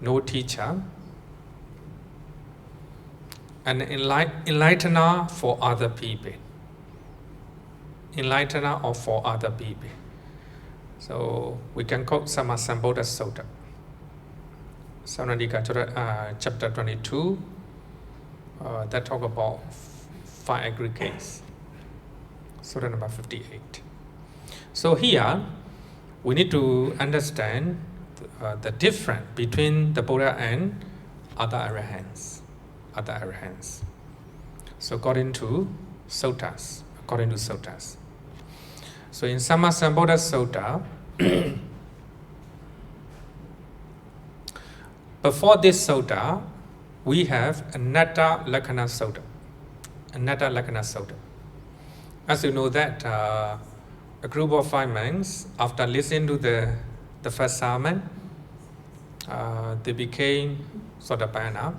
no teacher, an enlightener for other people. Enlightener or for other people. So we can quote Sammasambuddha Sutta. Saranadika chapter 22, that talk about 5 aggregates. Sutta number 58. So here, we need to understand the difference between the Buddha and other arahants. So according to suttas. So in Sammasambuddha Sutta, before this sutta, we have Anatta Lakkhana Sutta. As you know that a group of 5 monks, after listening to the first sermon, they became Sotapanna,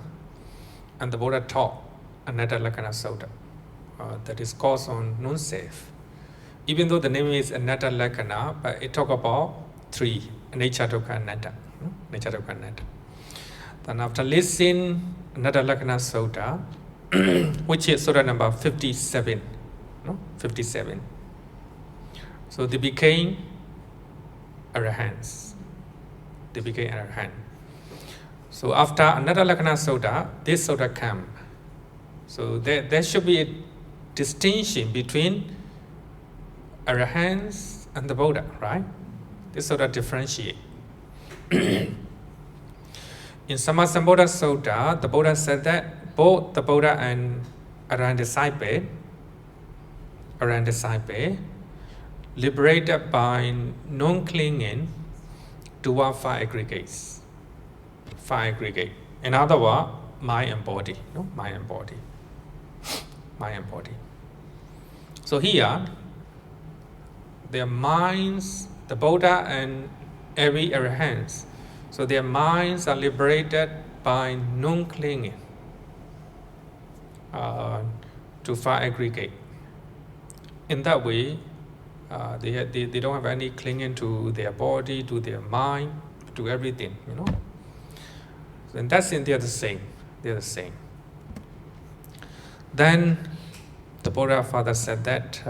and the Buddha taught Anatta Lakkhana Sutta, that is course on non-self. Even though the name is Anatta Lakkhana, but it talk about 3, nature, dukkha, anatta. Nature, dukkha, anatta. Then after listening Anatta Lakkhana Sutta, which is Sutta number 57, 57. So they became arahants. So after Anatta Lakkhana Sutta, this Sutta came. So there should be a distinction between arahants and the Buddha, right? This Sutta differentiate. In Sammasambuddha Sutta, the Buddha said that both the Buddha and arahant disciple, liberated by non-clinging toward 5 aggregates. 5 aggregate. In other words, mind and body. Mind and body. So here, their minds, the Buddha and every arahant, so their minds are liberated by non-clinging to 5 aggregate. In that way, they don't have any clinging to their body, to their mind, to everything, And that's in they're the same. Then the Buddha Father said that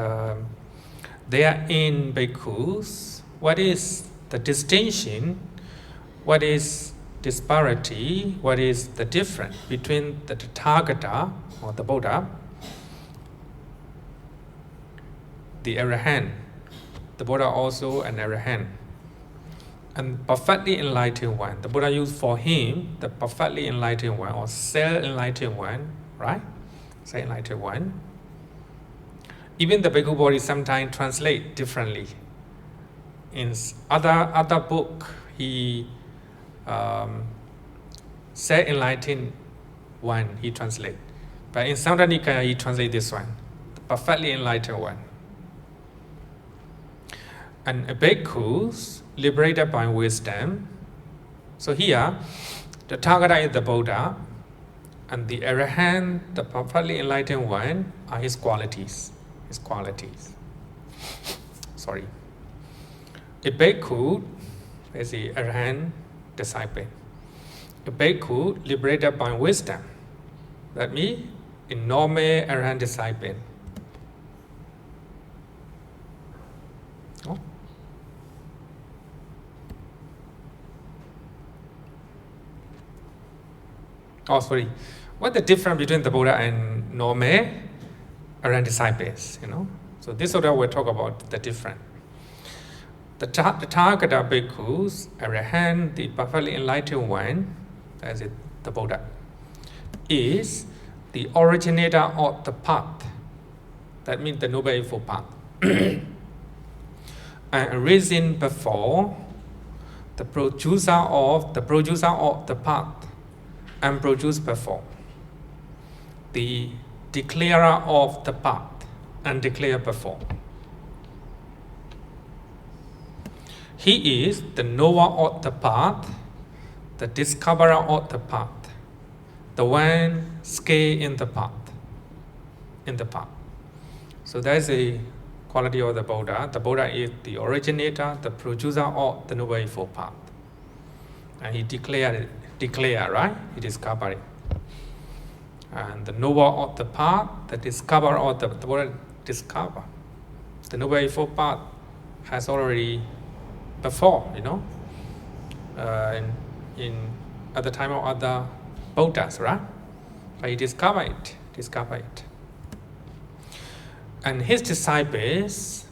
they are in bhikkhus. What is the distinction? What is disparity? What is the difference between the Tathagata or the Buddha, the arahant? The Buddha also an arahant, and perfectly enlightened one. The Buddha used for him the perfectly enlightened one or self-enlightened one, right? Self-enlightened one. Even the Bhikkhu Bodhi sometimes translate differently. In other book, he self-enlightened one, he translate. But in Sutta Nikaya, he translate this one, the perfectly enlightened one. And a bhikkhus liberated by wisdom. So here, the Tathagata is the Buddha, and the arahant, the perfectly enlightened one, are his qualities. Sorry. A bhikkhu is the arahant disciple. A bhikkhu liberated by wisdom. That means a normal arahant disciple. Sorry. What's the difference between the Buddha and normal arahant disciples? So this order will talk about the difference. The Tathagata bhikkhus, arahant, the perfectly enlightened one, as it the Buddha, is the originator of the path. That means the Noble Eightfold Path. And arisen before the producer of the path, and produced before the declarer of the path, and declared before. He is the knower of the path, the discoverer of the path, the one skilled in the path. So that is a quality of the Buddha. The Buddha is the originator, the producer of the Noble Eightfold Path. And he declared, right? He discovered it. And the Noble of the Path, the discoverer of the Buddha discovered. The Noble Eightfold Path has already before, at the time of other Buddhas, right? But he discovered it. And his disciples,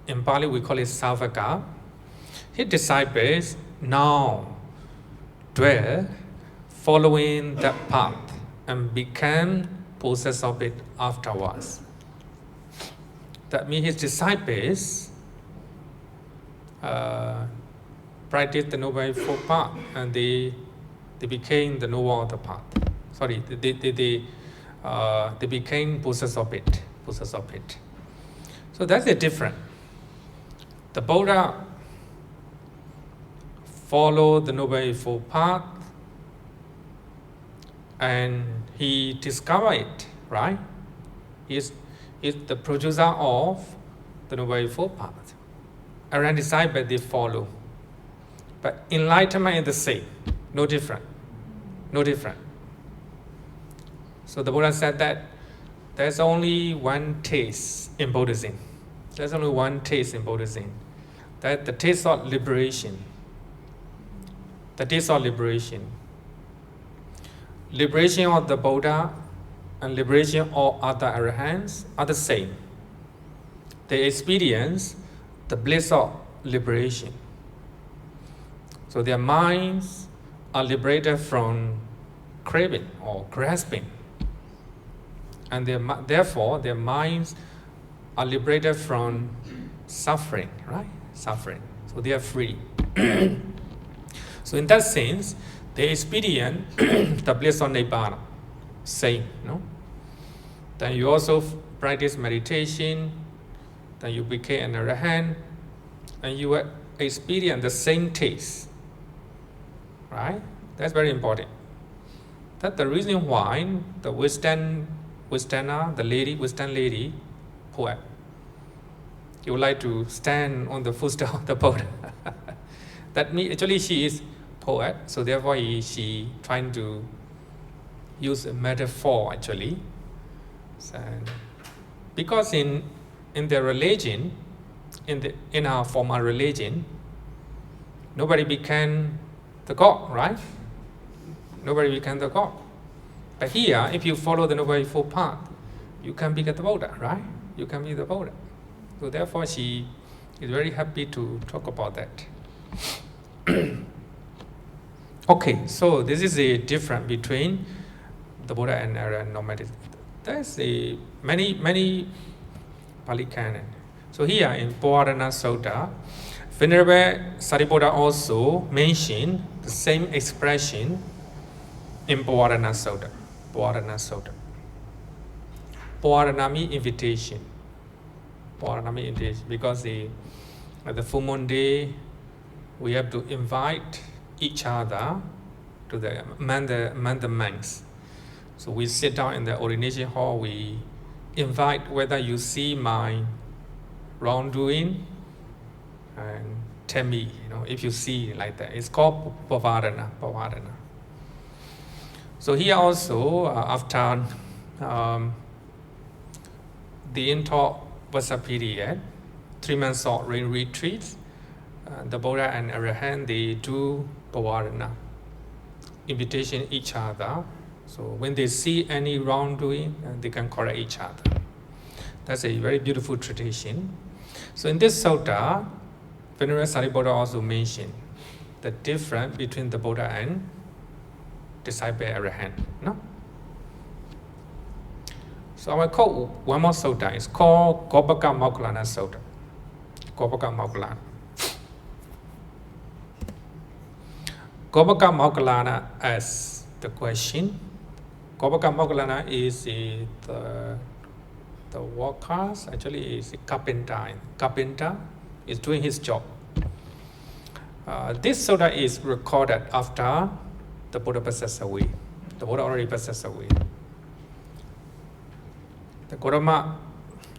in Pali we call it Savaka, his disciples now dwell following that path and became possessed of it afterwards. That means his disciples practiced the Noble Eightfold Path and they became the Noble of the Path. Sorry, they became possessed of it. So that's the difference. The Buddha followed the Noble Eightfold Path and he discovered it, right? He's the producer of the Noble Eightfold Path. And disciples they follow. But enlightenment is the same, no different. So the Buddha said that there's only one taste in Buddhism. That the taste of liberation. Liberation of the Buddha and liberation of other arahants are the same. They experience the bliss of liberation. So their minds are liberated from craving or grasping. And therefore, their minds are liberated from suffering, right? Suffering. So they are free. So in that sense, they experience the bliss of Nibbana. Same, no? Then you also practice meditation, then you became an arahant, and you experience the same taste. Right? That's very important. That's the reason why the Western lady, poet, you would like to stand on the footstep of the Buddha. That means actually she is poet, so therefore she trying to use a metaphor actually. So, because in their religion, in our formal religion, nobody became the God, right? Nobody became the God. But here, if you follow the Noble Eightfold Path, you can become the Buddha, right? You can be the Buddha. So therefore, she is very happy to talk about that. Okay, so this is a difference between the Buddha and nomadic. There's many Pali canon. So here in Pavarana Sutta, Venerable Sariputta also mentioned the same expression in Pavarana Sutta. Pavarana means invitation. Because at the full moon day, we have to invite each other to the monks. So we sit down in the ordination hall, we invite whether you see my wrongdoing and tell me, if you see like that. It's called Pavarana. So here also, after the Vasa period, 3 months of rain retreats, the Buddha and Arahant, they do Pavarana, invitation each other. So when they see any wrongdoing, they can correct each other. That's a very beautiful tradition. So in this sutta, Venerable Sariputta also mentioned the difference between the Buddha and disciple Arahant. No? So I will quote one more sutta. It's called Gopaka Moggallana Sutta. Gopaka Moggallana asks the question. Gopaka Moggallana is the workers, actually is a carpenter. Carpenter is doing his job. This sutta is recorded after the Buddha passes away. The Buddha already passes away. The Gautama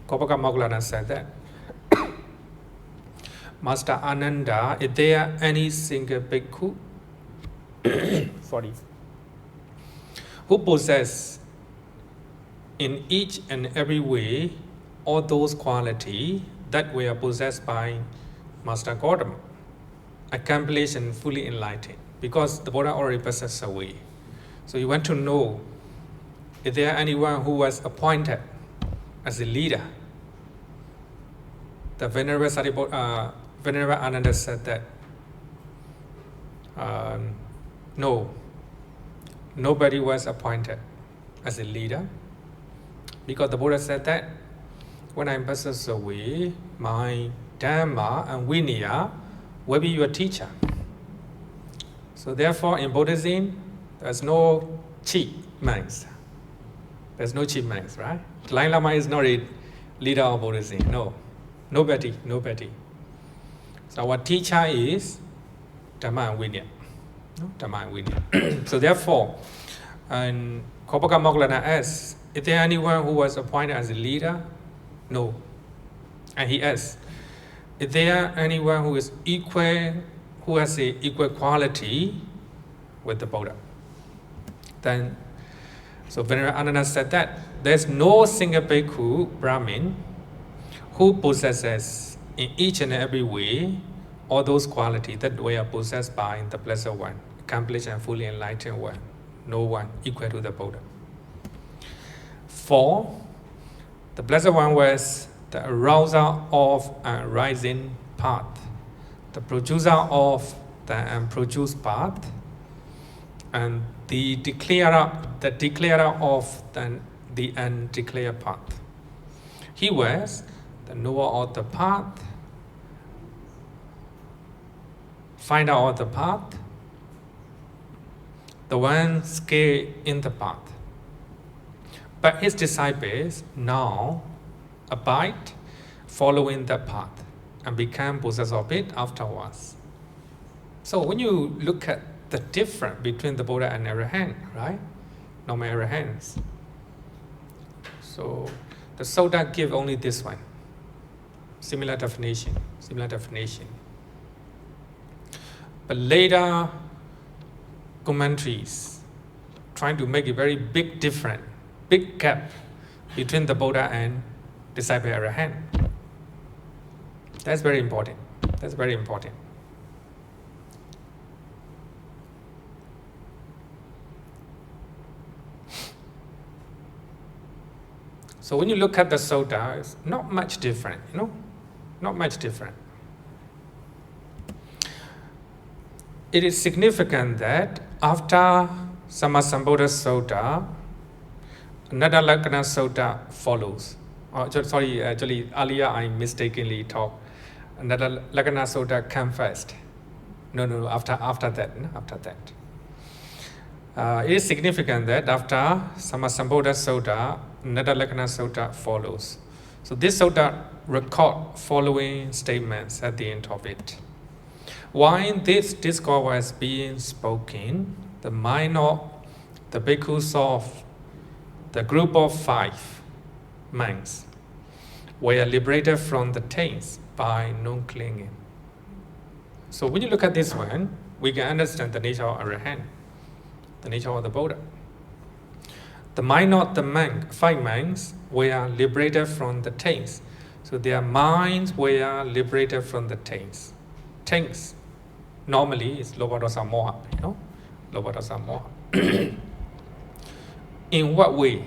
Kopaka Moggallana said that. Master Ananda, is there any single bhikkhu sorry, who possess in each and every way all those qualities that were possessed by Master Gautama, accomplished and fully enlightened? Because the Buddha already possessed away. So you want to know, is there anyone who was appointed as a leader? The Venerable Ananda said that no, nobody was appointed as a leader, because the Buddha said that when I pass away, my Dhamma and Vinaya will be your teacher. So therefore, in Buddhism, there's no chief monks. There's no chief monks, right? Dalai Lama is not a leader of Buddhism. No, nobody. So our teacher is Dhamma and Vinaya. No? Dhamma and Vinaya. So therefore, and Kopaka Moggallana asks, is there anyone who was appointed as a leader? No. And he asks, is there anyone who is equal, who has a equal quality with the Buddha? Then, so Venerable Ananda said that there's no single bhikkhu, Brahmin, who possesses in each and every way all those qualities that were possessed by the Blessed One, accomplished and fully enlightened one. No one equal to the Buddha. For the Blessed One was the arouser of a rising path, the producer of the unproduced path, and the declarer of the undeclared path. He was the knower of the path, finder of the path, the one skilled in the path. But his disciples now abide following the path and become possessors of it afterwards. So when you look at the difference between the Buddha and Arahant, right? Normal Arahants. So the Sutta give only this one. Similar definition. But later commentaries trying to make a very big difference, big gap between the Buddha and disciple Arahant. That's very important. So when you look at the Sutta, it's not much different, not much different. It is significant that after Sammasambuddha Sutta, another Lakkhana Sutta follows. Sorry, actually, earlier I mistakenly talked. Another Lakkhana Sutta came first. No, after that. It is significant that after Sammasambuddha Sutta, another Lakkhana Sutta follows. So this Sutta record following statements at the end of it. While this discourse was being spoken, the mind of the bhikkhus of the group of 5 monks were liberated from the taints by non-clinging. So when you look at this one, we can understand the nature of Arahant, the nature of the Buddha. The mind of the 5 monks were liberated from the taints. So their minds were liberated from the taints. Taints normally is Lobha Dosa Moha, Lobha Dosa Moha. In what way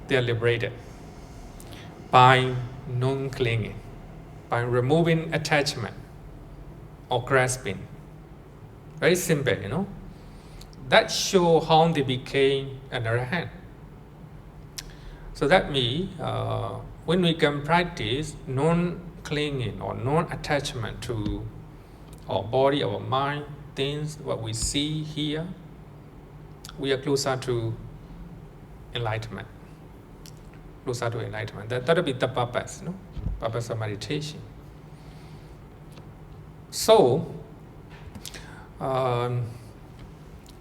they are liberated? By non-clinging, by removing attachment or grasping. Very simple, That shows how they became an Arahant. So that means when we can practice non-clinging or non-attachment to our body, our mind, things, what we see, hear, we are closer to enlightenment. That will be the purpose, purpose of meditation. So,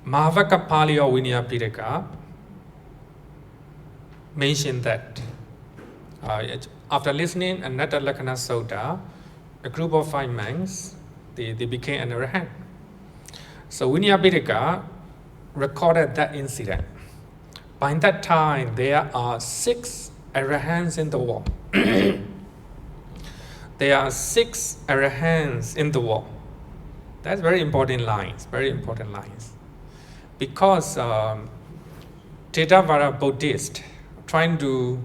Mahavaka Pali or Vinaya Pitaka mentioned that after listening Anatta Lakkhana Sutta, a group of 5 monks, they became an arahant. So Vinaya Pitaka recorded that incident. By that time, there are 6 arahants in the world. There are 6 arahants in the world. That's very important lines, very important lines. Because Theravada Buddhist trying to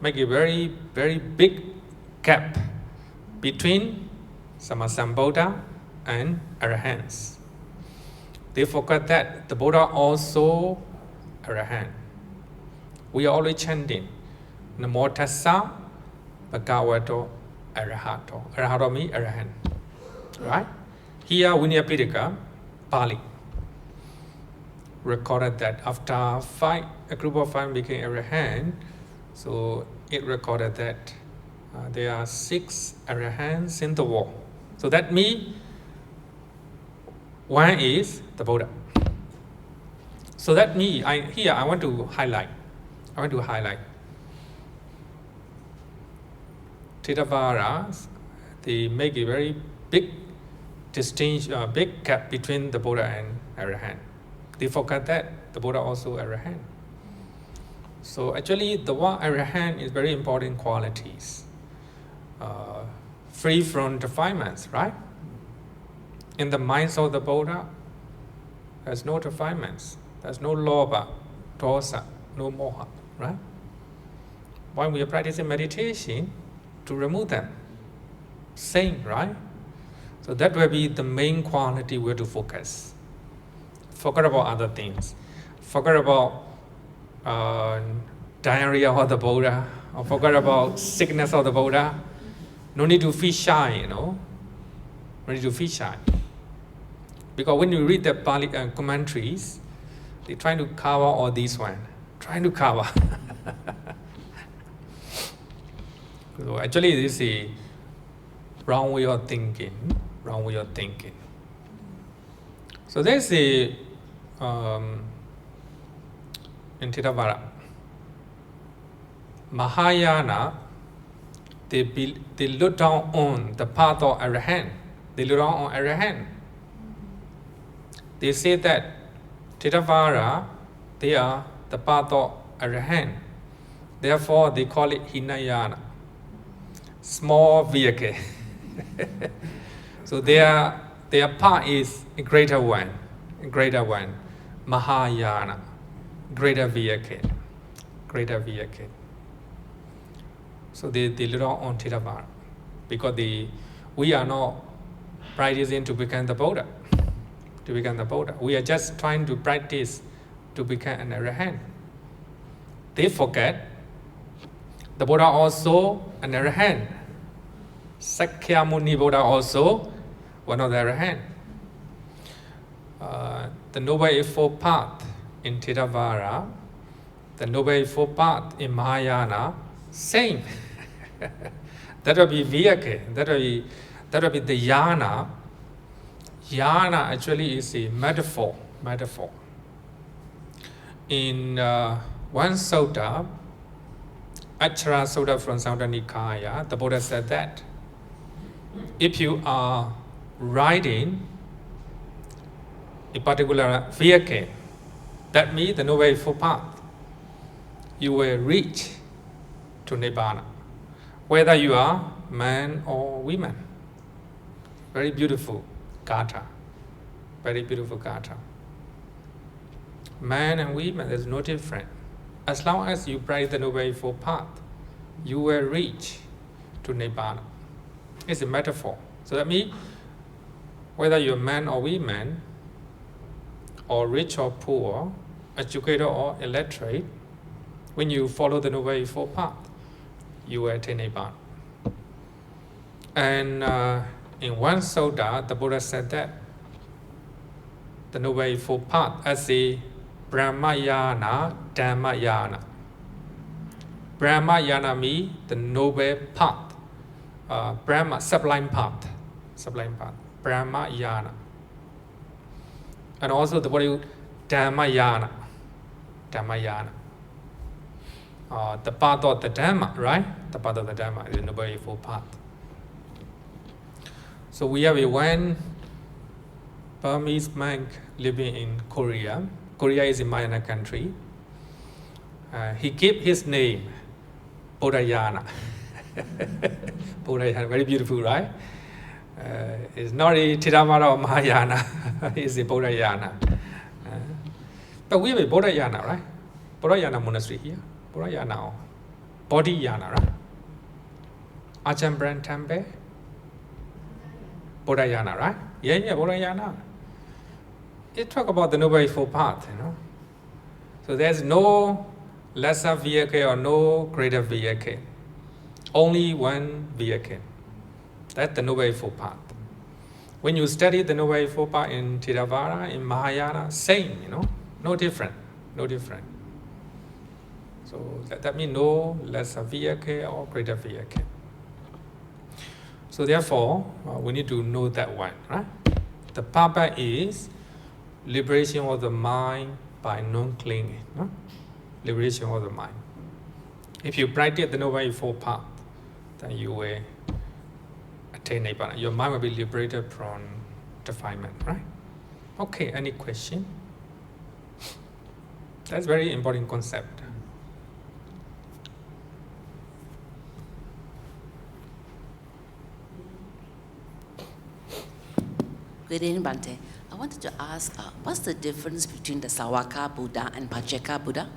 make a very, very big gap between Sammasambuddha and arahants. They forgot that the Buddha also arahant. We are always chanting Namo Tassa Bhagavato Arahato. Arahato means arahant. Right? Here Vinaya Pitaka, Pali, recorded that after a group of 5 became arahant, so it recorded that there are 6 arahants in the world. So that means one is the Buddha. So that means I want to highlight Theravada, they make a very big distinction, big gap between the Buddha and arahant. They forgot that the Buddha also arahant. So actually, the word arahant is very important qualities. Free from defilements, right? In the minds of the Buddha, there's no defilements. There's no lobha, dosa, no moha, right? When we are practicing meditation, to remove them. Same, right? So that will be the main quality we have to focus. Forget about other things. Forget about diarrhea of the Buddha, or forget about sickness of the Buddha. No need to feel shy, No need to feel shy. Because when you read the Pali commentaries, they're trying to cover all these one. Trying to cover. So actually this is a wrong way of thinking. So there's a in Theravada, Mahayana, they look down on the path of arahant. They look down on arahant. They say that Theravada, they are the path of arahant. Therefore, they call it Hinayana, small vehicle. So their path is a greater one, Mahayana, greater vehicle. So they look down on Theravada because we are not practicing to become the Buddha. We are just trying to practice to become an arahant. They forget the Buddha also an arahant. Sakyamuni Buddha also one of the arahant. The Noble Eightfold Path in Theravada, the Noble Eightfold Path in Mahayana, same. That will be vehicle. That will be the yana. Yana actually is a metaphor. In one sutta, Achara Sutta from Samyutta Nikaya, the Buddha said that if you are riding a particular vehicle, that means the Noble Eightfold Path, you will reach to Nibbana, whether you are man or woman. Very beautiful gatha. Man and women, there's no difference. As long as you practice the Noble Eightfold Path, you will reach to Nibbana. It's a metaphor. So that means whether you're man or woman, or rich or poor, educated or illiterate, when you follow the Noble Eightfold Path, you will attain Nibbana. And in one sutta, the Buddha said that the Noble Eightfold Path as a Brahmayana, Dhammayana. Brahmayana means the noble path. Brahma, sublime path. Brahmayana. And also the Buddha Dhammayana. the path of the Dhamma, right? The path of the Dhamma is the Noble Eightfold Path. So we have one Burmese monk living in Korea. Korea is a Mahayana country. He gave his name Bodhayana. Bodhayana, very beautiful, right? It's not a Theravada or Mahayana, it's a Bodhayana. But we have a Bodhayana, right? Bodhayana monastery here. Bodhayana or Bodhiyana, right? Ajahn Brahm Temple. Bodhayana, right? Yeah, Bodhayana. It talk about the Noble Eightfold Path, you know. So there's no lesser vehicle or no greater vehicle. Only one vehicle. That's the Noble Eightfold Path. When you study the Noble Eightfold Path in Theravada, in Mahayana, same, you know, no different. So that means no lesser vehicle or greater vehicle. So therefore, we need to know that one, right? The purpose is liberation of the mind by non-clinging. No? Liberation of the mind. If you practice the Noble Eightfold Path, then you will attain Nibbana. Your mind will be liberated from defilement, right? Okay, any question? That's very important concept. Good evening, Bhante. I wanted to ask, what's the difference between the Sawaka Buddha and Pacceka Buddha?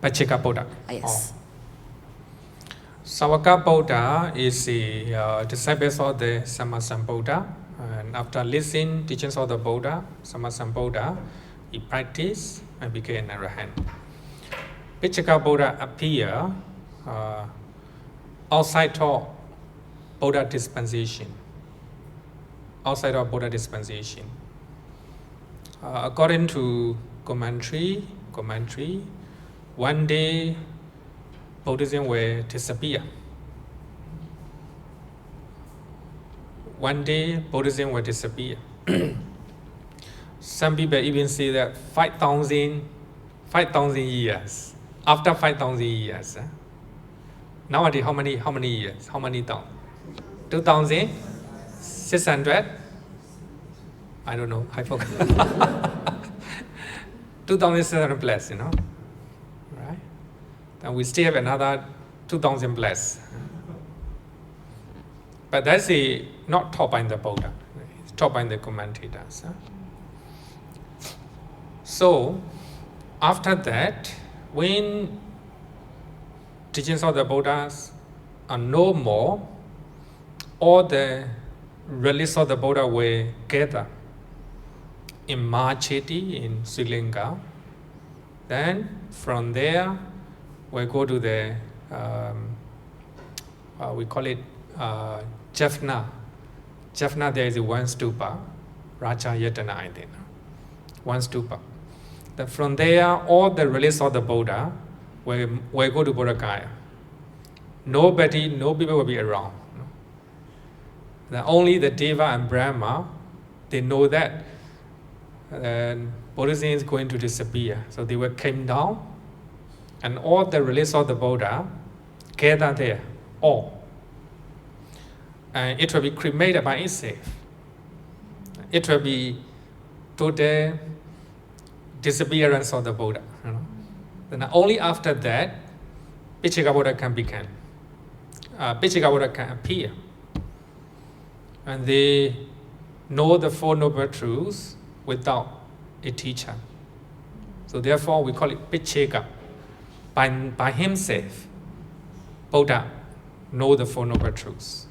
Pacceka Buddha. Yes. Sawaka Buddha is a disciple of the Sammasambuddha, and after listening teachings of the Buddha, Sammasambuddha, he practiced and became an arahant. Pacceka Buddha appear outside of Buddha dispensation. Outside of Buddha dispensation. According to commentary, one day Buddhism will disappear. One day Buddhism will disappear. Some people even say that 5,000 years. After 5,000 years. Nowadays, how many years? How many thousand? 2,600? I don't know, I forgot. 2,600 plus, you know, right? And we still have another 2,000 plus. But that's not taught by the Buddha, it's taught by the commentators. So, after that, when teachings of the Buddhas are no more, all the relics of the Buddha will gather in Mahacheti in Sri Lanka. Then from there, we go to the, we call it Jaffna. Jaffna, there is one stupa, Raja Yatana, I think. One stupa. Then from there, all the relics of the Buddha will go to Buddha Gaya. No people will be around. Then only the Deva and Brahma, they know that Buddhism is going to disappear. So they will come down and all the relics of the Buddha gather there, all. And it will be cremated by itself. It will be total disappearance of the Buddha. You know? Then only after that, Pacceka Buddha can begin. Pacceka Buddha can appear. And they know the Four Noble Truths without a teacher. So therefore we call it Pacceka. By himself, Buddha know the Four Noble Truths.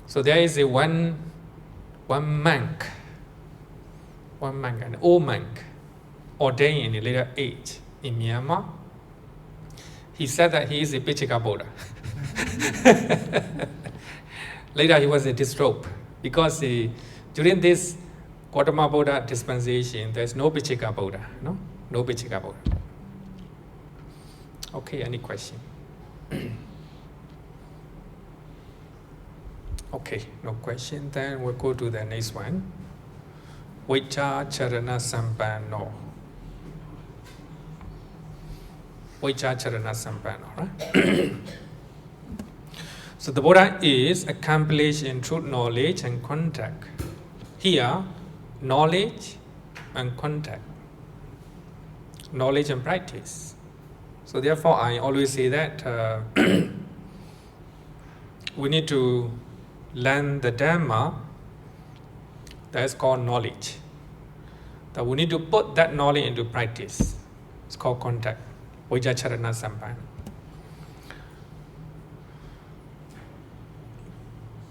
So there is one monk, an old monk, ordained in a later age in Myanmar. He said that he is a Pacceka Buddha. Later he was disrobed because during this Gautama Buddha dispensation, there is no Pacceka Buddha, no Pacceka Buddha. Okay, any question? Okay, no question. Then we'll go to the next one. Vicca Charana Sampanno. Vajracharana Sampanna, right? So the Buddha is accomplished in truth, knowledge and contact. Here, knowledge and contact. Knowledge and practice. So therefore, I always say that we need to learn the Dhamma that is called knowledge. That we need to put that knowledge into practice. It's called contact. Vajracharana Sampanna.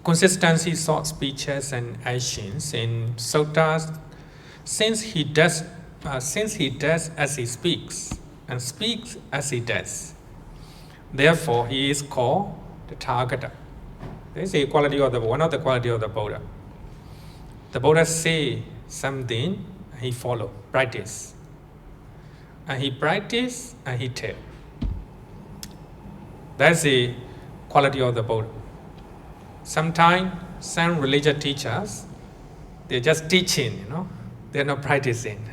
Consistency, thought, speeches, and actions in suttas. Since he does as he speaks, and speaks as he does, therefore he is called the Tathagata. This is one of the quality of the Buddha. The Buddha say something, and he follow, practice, and he practice and he tell. That's the quality of the Buddha. Sometimes some religious teachers, they're just teaching, they're not practicing.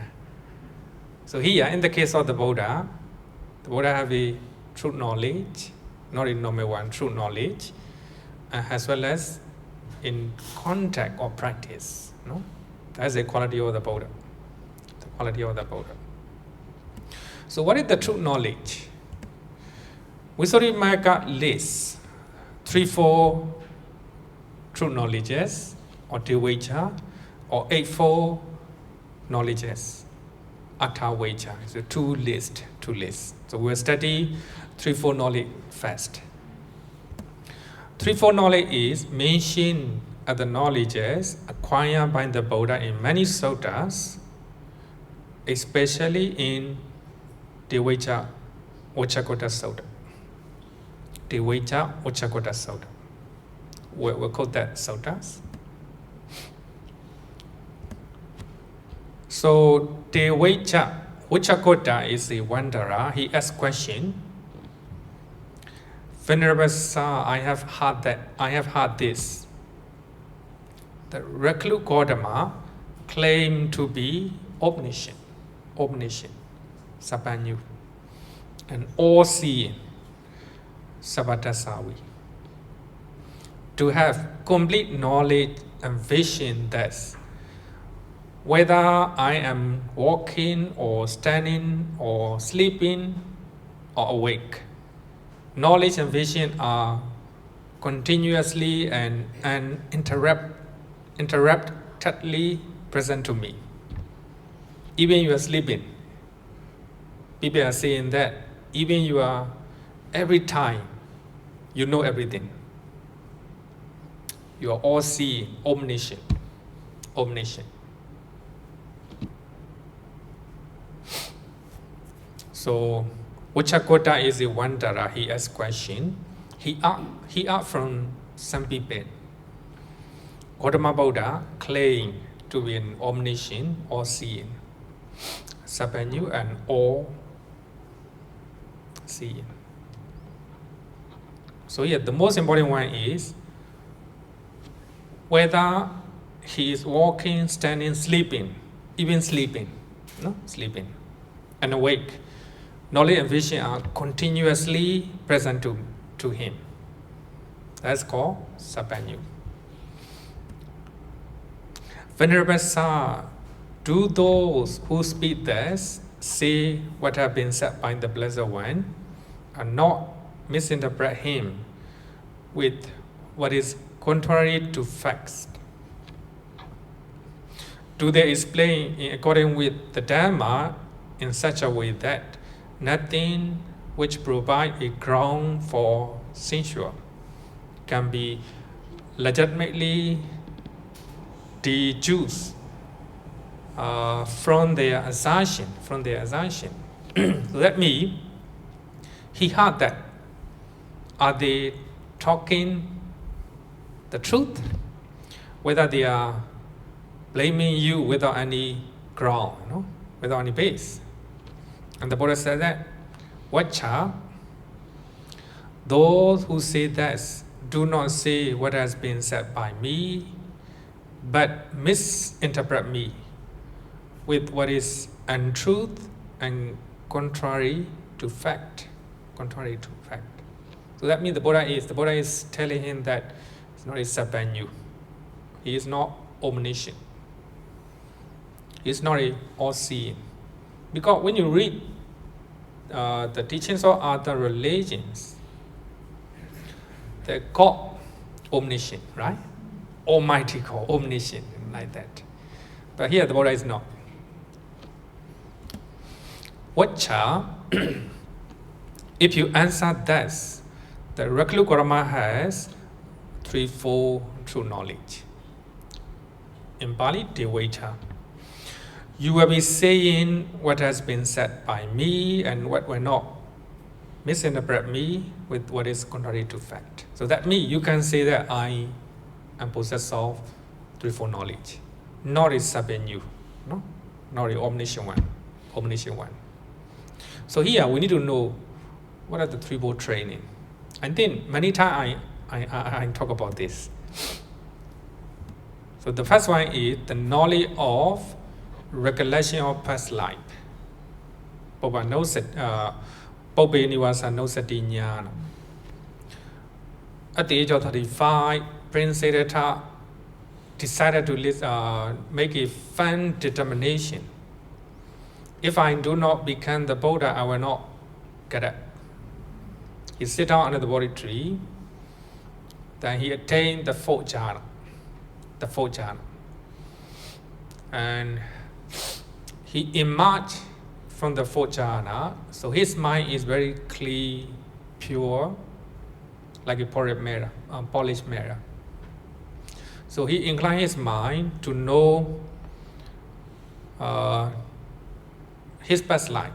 So here, in the case of the Buddha have a true knowledge, not in normal one, true knowledge, as well as in contact or practice. That's the quality of the Buddha. The quality of the Buddha. So what is the true knowledge? Visuddhimagga lists 3-4 true knowledges, or Devacca, or 8-4 knowledges, Attavacca. So two lists. So we'll study 3-4 knowledge first. 3-4 knowledge is mentioned as the knowledges acquired by the Buddha in many suttas, especially in Devacca Uccakotta Sutta. Devacca Uccakotta Sutta. We'll call that suttas. So Devacca Uccakotta is a wanderer. He asks question. Venerable Sir, I have heard this. The recluse Gautama claimed to be omniscient, Sapanyu, and all-seeing, Sabatasavi. To have complete knowledge and vision that whether I am walking or standing or sleeping or awake, knowledge and vision are continuously and interruptedly present to me. Even you are sleeping, people are saying that even you are every time you know everything. You are all seeing, omniscient. So Uccakotta is a wanderer. He asks question. He asked from some people. Gautama Buddha claimed to be an omniscient, all-seeing, Sapanyu, and all-seeing. So here, the most important one is whether he is walking, standing, sleeping, even sleeping, and awake. Knowledge and vision are continuously present to him. That's called Sapanyu. Venerable Sir, do those who speak thus say what have been said by the Blessed One and not misinterpret him with what is contrary to facts? Do they explain in accordance with the Dhamma in such a way that nothing which provides a ground for censure can be legitimately deduced from their assertion? So that means he heard that. Are they talking the truth? Whether they are blaming you without any ground, without any base. And the Buddha said that, Vacca, those who say that do not say what has been said by me, but misinterpret me with what is untruth and contrary to fact, contrary to fact. So that means the Buddha is telling him that it's not a Sabanyu. He is not omniscient. He is not a all-seeing. Because when you read the teachings of other religions, they call omniscient, right? Almighty God, omniscient, like that. But here the Buddha is not. Watcha, if you answer this, the Recluse has threefold true knowledge. In Pali, Devaita. You will be saying what has been said by me and what will not misinterpret me with what is contrary to fact. So that means you can say that I am possessed of threefold knowledge. Not is Sabanyu, no? Not the omniscient one. So here we need to know what are the threefold training. I think many times I talk about this. So the first one is the knowledge of recollection of past life. Popa knows it. Pope Nivasa knows it in Jnana. At the age of 35, Prince Siddhartha decided to make a firm determination. If I do not become the Buddha, I will not get up. He sat down under the Bodhi tree. Then he attained the fourth jhana. And he emerged from the fourth jhana. So his mind is very clear, pure, like a polished mirror. So he inclined his mind to know his past life.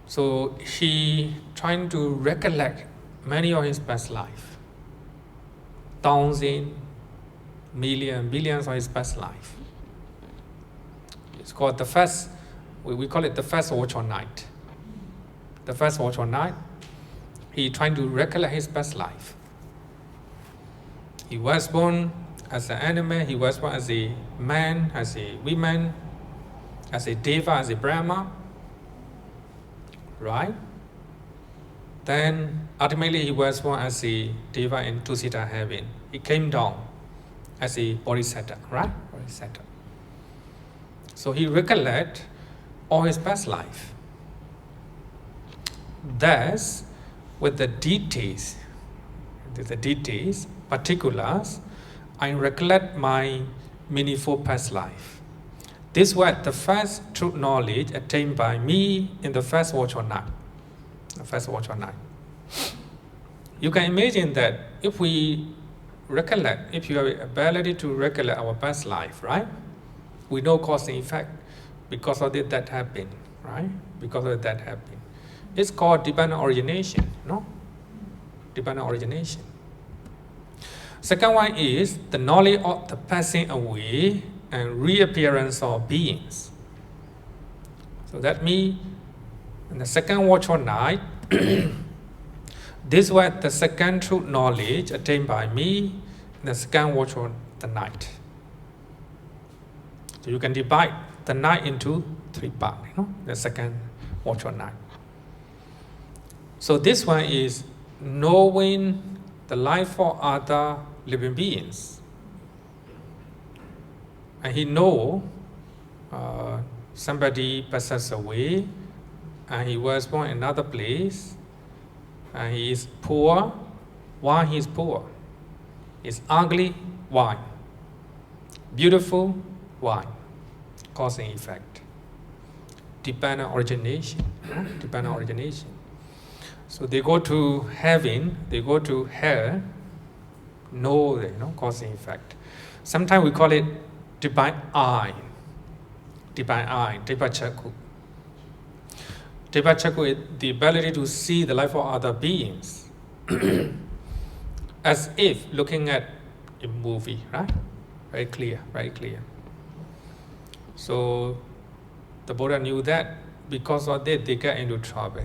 So he trying to recollect many of his past life, thousands, millions, billions of his past life. It's called the first. We call it the first watch or night. The first watch or night. He trying to recollect his past life. He was born as an animal. He was born as a man, as a woman, as a deva, as a Brahma. Right? Then ultimately he was born as a deva in Tusita heaven. He came down as a bodhisattva, right? Bodhisattva. So he recollect all his past life. Thus, with the details, particulars, I recollect my meaningful past life. This was the first true knowledge attained by me in the first watch or night. You can imagine that if we recollect, if you have the ability to recollect our past life, right? We know cause and effect. Because of it, that happened, right? Because of it, that happened. It's called dependent origination, no? Dependent origination. Second one is the knowledge of the passing away and reappearance of beings. So that means in the second watch or night, this was the second true knowledge attained by me in the second watch or the night. So you can divide the night into three parts, the second watch or night. So this one is knowing the life of other living beings. And he know somebody passes away and he was born in another place and he is poor. Why he is poor? It's ugly. Why? Beautiful. Why? Cause and effect. Dependent origination. Dependent origination. So they go to heaven, they go to hell, no, cause and effect. Sometimes we call it divine eye, Devachaku. Devachaku is the ability to see the life of other beings as if looking at a movie, right? Very clear, very clear. So the Buddha knew that because of that they get into trouble.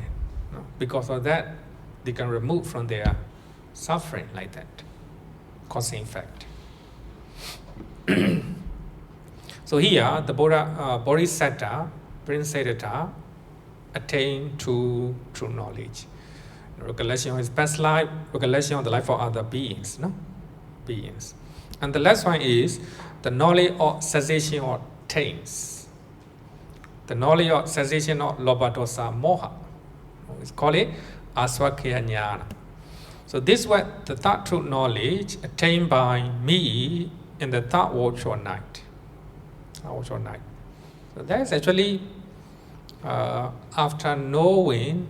Because of that, they can remove from their suffering like that, cause and effect. So here, the Bodhisattva Prince Siddhartha attained to true knowledge. Recollection of his past life, recollection of the life of other beings, no? Beings. And the last one is the knowledge of cessation of taints. The knowledge of cessation of lobha, dosa, moha. It's called it aswakkhaya jnana. So this was the third true knowledge attained by me in the third watch or night. So that is actually after knowing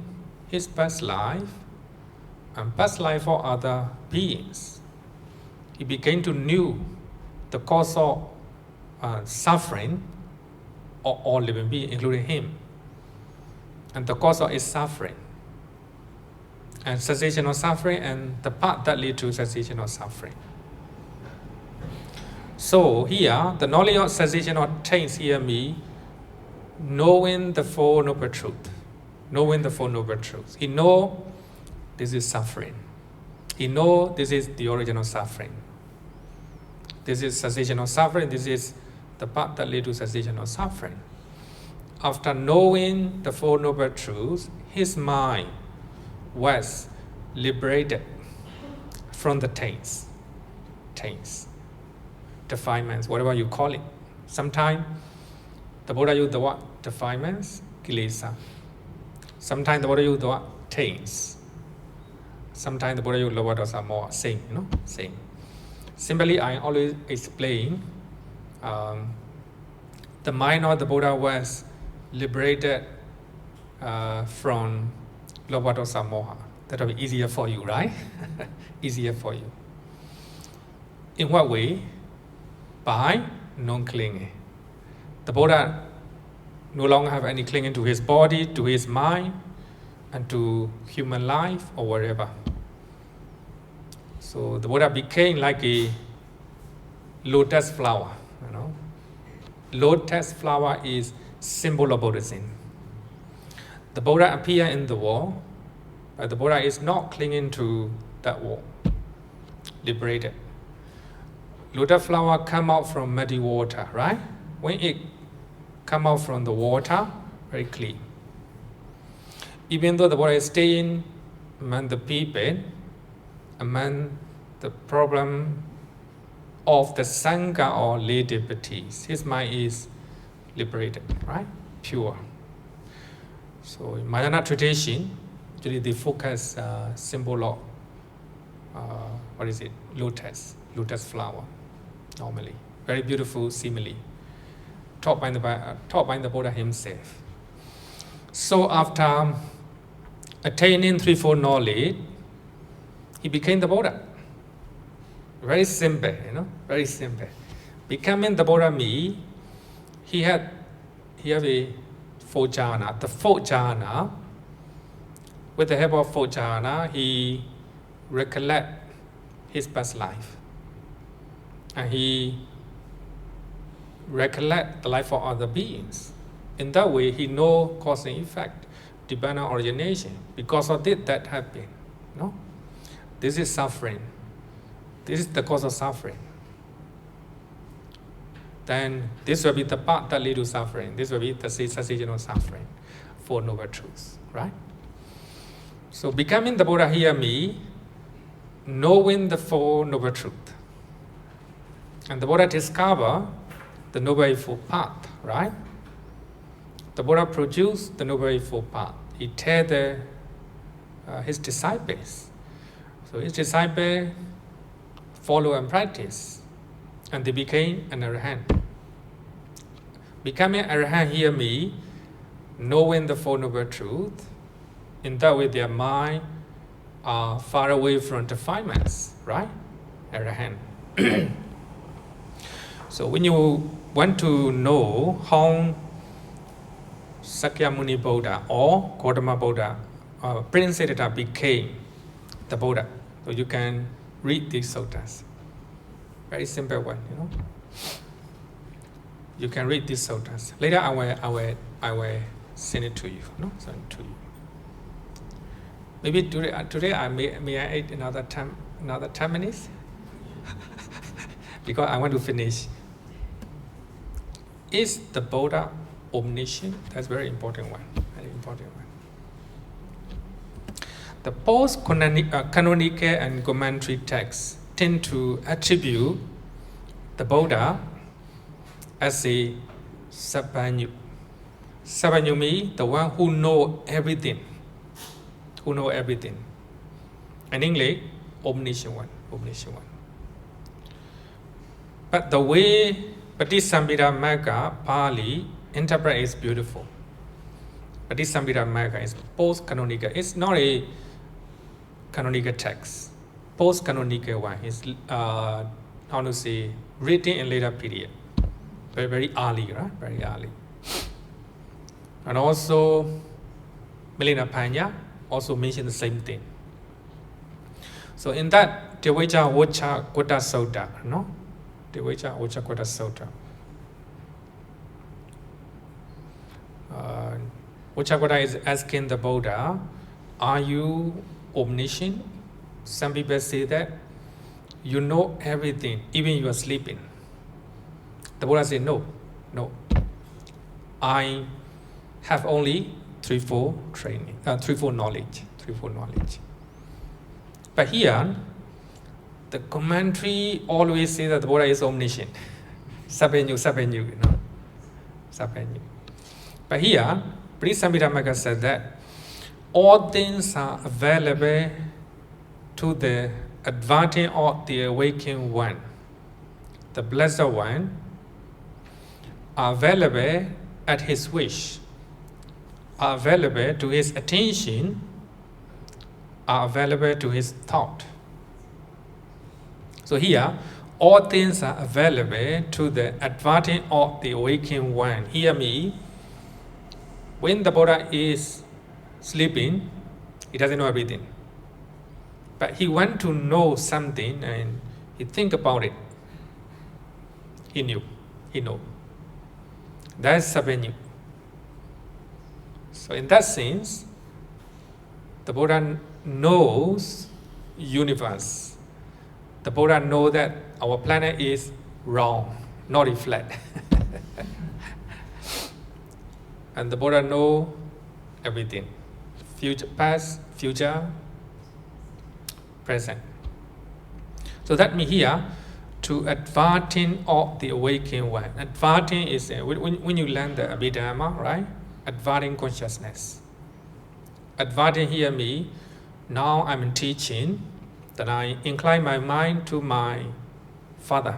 his past life and past life of other beings, he began to know the cause of suffering of all living beings, including him, and the cause of his suffering, and cessation of suffering, and the path that leads to cessation of suffering. So here, the knowledge of cessation of taints here means knowing the Four Noble Truths. Knowing the Four Noble Truths. He knows this is suffering. He knows this is the origin of suffering. This is cessation of suffering. This is the path that leads to cessation of suffering. After knowing the Four Noble Truths, his mind was liberated from the taints, defilements, whatever you call it. Sometimes the Buddha used the word defilements, kilesa. Sometimes the Buddha used the word taints. Sometimes the Buddha used the word dosa, moha, same, same. Simply, I always explain the mind of the Buddha was liberated from lobha, dosa, moha. That will be easier for you, right? Easier for you. In what way? By non-clinging. The Buddha no longer have any clinging to his body, to his mind, and to human life or whatever. So the Buddha became like a lotus flower. Lotus flower is symbol of Buddhism. The Buddha appear in the world, but the Buddha is not clinging to that world. Liberated. Lotus flower come out from muddy water, right? When it come out from the water, very clean. Even though the Buddha is staying among the people, among the problem of the Sangha or lay devotees, his mind is liberated, right? Pure. So in Mahayana tradition, usually they focus symbol of lotus flower, normally. Very beautiful simile, taught by the Buddha himself. So after attaining threefold knowledge, he became the Buddha. Very simple, very simple. Becoming the Buddha means he have a four jhana. The fourth jhana, with the help of fourth jhana, he recollect his past life. And he recollect the life of other beings. In that way, he know cause and effect, dependent origination. Because of this, that happened. This is suffering. This is the cause of suffering. Then this will be the path that leads to suffering. This will be the cessation of suffering. Four Noble Truths, right? So becoming the Buddha here means knowing the Four Noble Truths. And the Buddha discovered the Noble Eightfold Path, right? The Buddha produced the Noble Eightfold Path. He taught his disciples. So his disciples follow and practice, and they became an arahant. Becoming an arahant here means knowing the Four Noble Truths. In that way, their mind are far away from defilements, right? Arahant. So when you want to know how Sakyamuni Buddha or Gautama Buddha, Prince Siddhartha became the Buddha, so you can read these suttas. Very simple one, You can read these suttas. Later I will send it to you. Send it to you. Maybe today I may I add another 10 minutes because I want to finish. Is the Buddha omniscient. That's very important one. Very important one. The post-canonical and commentary texts tend to attribute the Buddha as a Sabbanyu. Sabbanyu means the one who knows everything. Who know everything. In English, omniscient one. Omniscient one. But the way Patisambhida Magga Pali interpret is beautiful. Patisambhida Magga is post-canonical. It's not a canonical text. Post-canonical one is written in later period. Very, very early, right? Very early. And also, Milena Panya also mentioned the same thing. So in that, Theravada Vacha Kota Sutta, no? Theravada Vacha Kota Sutta. Vachakotta is asking the Buddha, are you omniscient? Some people say that you know everything, even you are sleeping. The Buddha said, no. I have only threefold knowledge. But here, the commentary always says that the Buddha is omniscient. Sabbanyu, Sabbanyu. But here, Patisambhida Magga said that all things are available to the advantage of the awakened one. The Blessed One are available at his wish, are available to his attention, are available to his thought. So here, all things are available to the advantage of the awakened one. Hear me. When the Buddha is sleeping, he doesn't know everything. But he wants to know something and he think about it. He know. That's Sabbanyu. So in that sense, the Buddha knows universe. The Buddha knows that our planet is round, not flat. And the Buddha knows everything. Future, past, future, present. So that means here, to advantage of the awakened one. Advantage is, when you learn the Abhidharma, right? Advantage consciousness. Advantage here means, now I'm teaching, that I incline my mind to my father.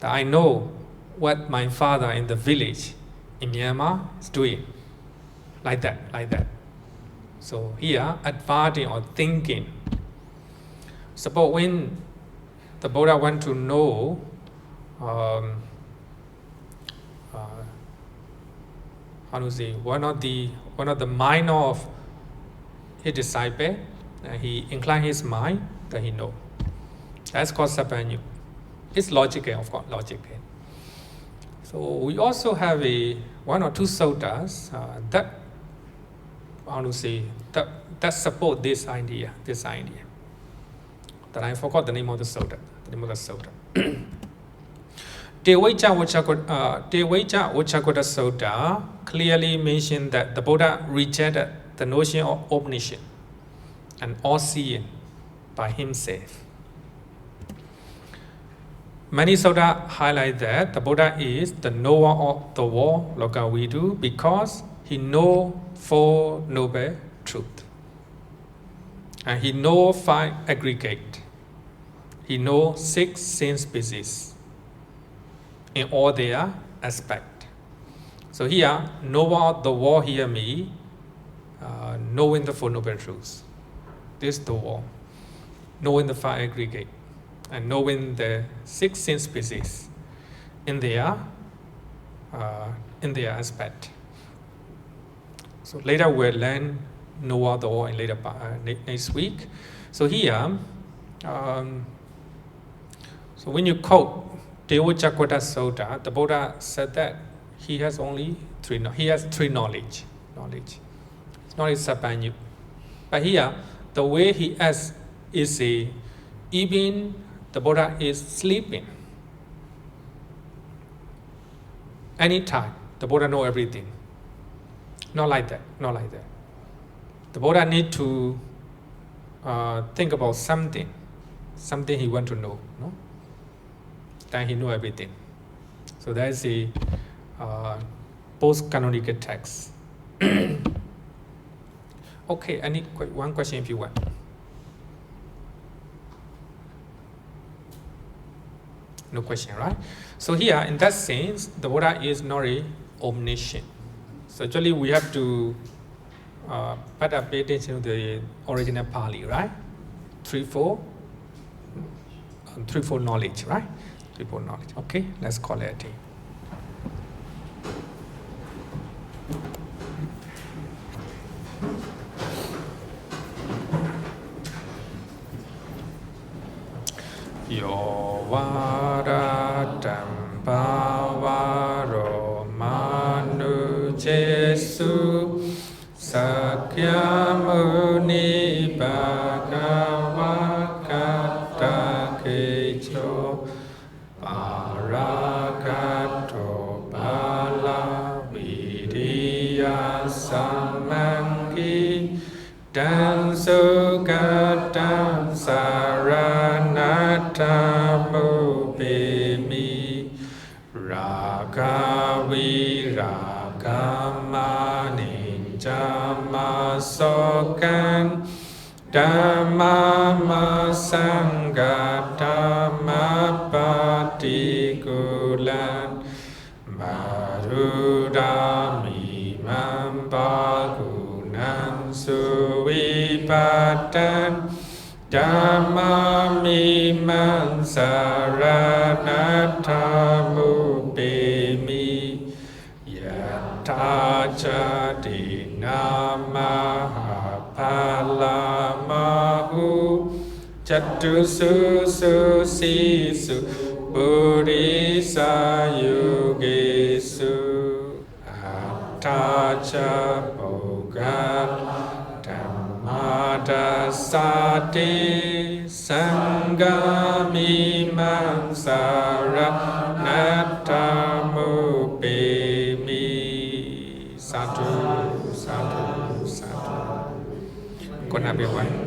That I know what my father in the village in Myanmar is doing. Like that. So here, advantage or thinking. Suppose when the Buddha want to know one of the mind of his disciple, he incline his mind, that he know. That's called Sabbanyu. It's logical, of course, logical. So we also have one or two suttas that support this idea. That I forgot the name of the sutta. Theravada Vacha Sutta clearly mentioned that the Buddha rejected the notion of omniscience and all-seeing by himself. Many sutta highlight that the Buddha is the knower of the world, Lokavidu, because he knows Four Noble Truths. And he knows 5 aggregate. He knows 6 sense species in all their aspects. So here, knower of the world here means knowing the Four Noble Truths. This is the world. Knowing the 5 aggregate. And knowing the 6 sense species in their aspect. So later we'll learn know the world in later next week. So here, so when you quote Theravada Sutta, the Buddha said that he has only 3 knowledge. It's not his Sabbanyu. But here, the way he asks is even the Buddha is sleeping. Anytime, the Buddha know everything. Not like that. Not like that. The Buddha need to think about something he want to know. No? Then he know everything. So that is the post-canonical text. Okay, one question if you want. No question, right? So here, in that sense, the Buddha is not omniscient. So actually, we have to pay attention to the original Pali, right? Threefold knowledge, right? Threefold knowledge. Okay, let's call it a day. Yo varatam pavaro manu jesu sakyamuni bhagavakata kecho parakato bala vidiya samangi dan sugatam saranatamu bimi ragavi ragamani jamasokan dhammama sangha dhammapatikulan marudami mambagunan suwipatan dhammamimam saranatamu bimi yatacadi namaha palamahu chatusu susisu buddhisa yugesu attaca bogat Madasati Sangamimam Saranatamu Bemi. Sadhu, sadhu, sadhu. Good night, everyone.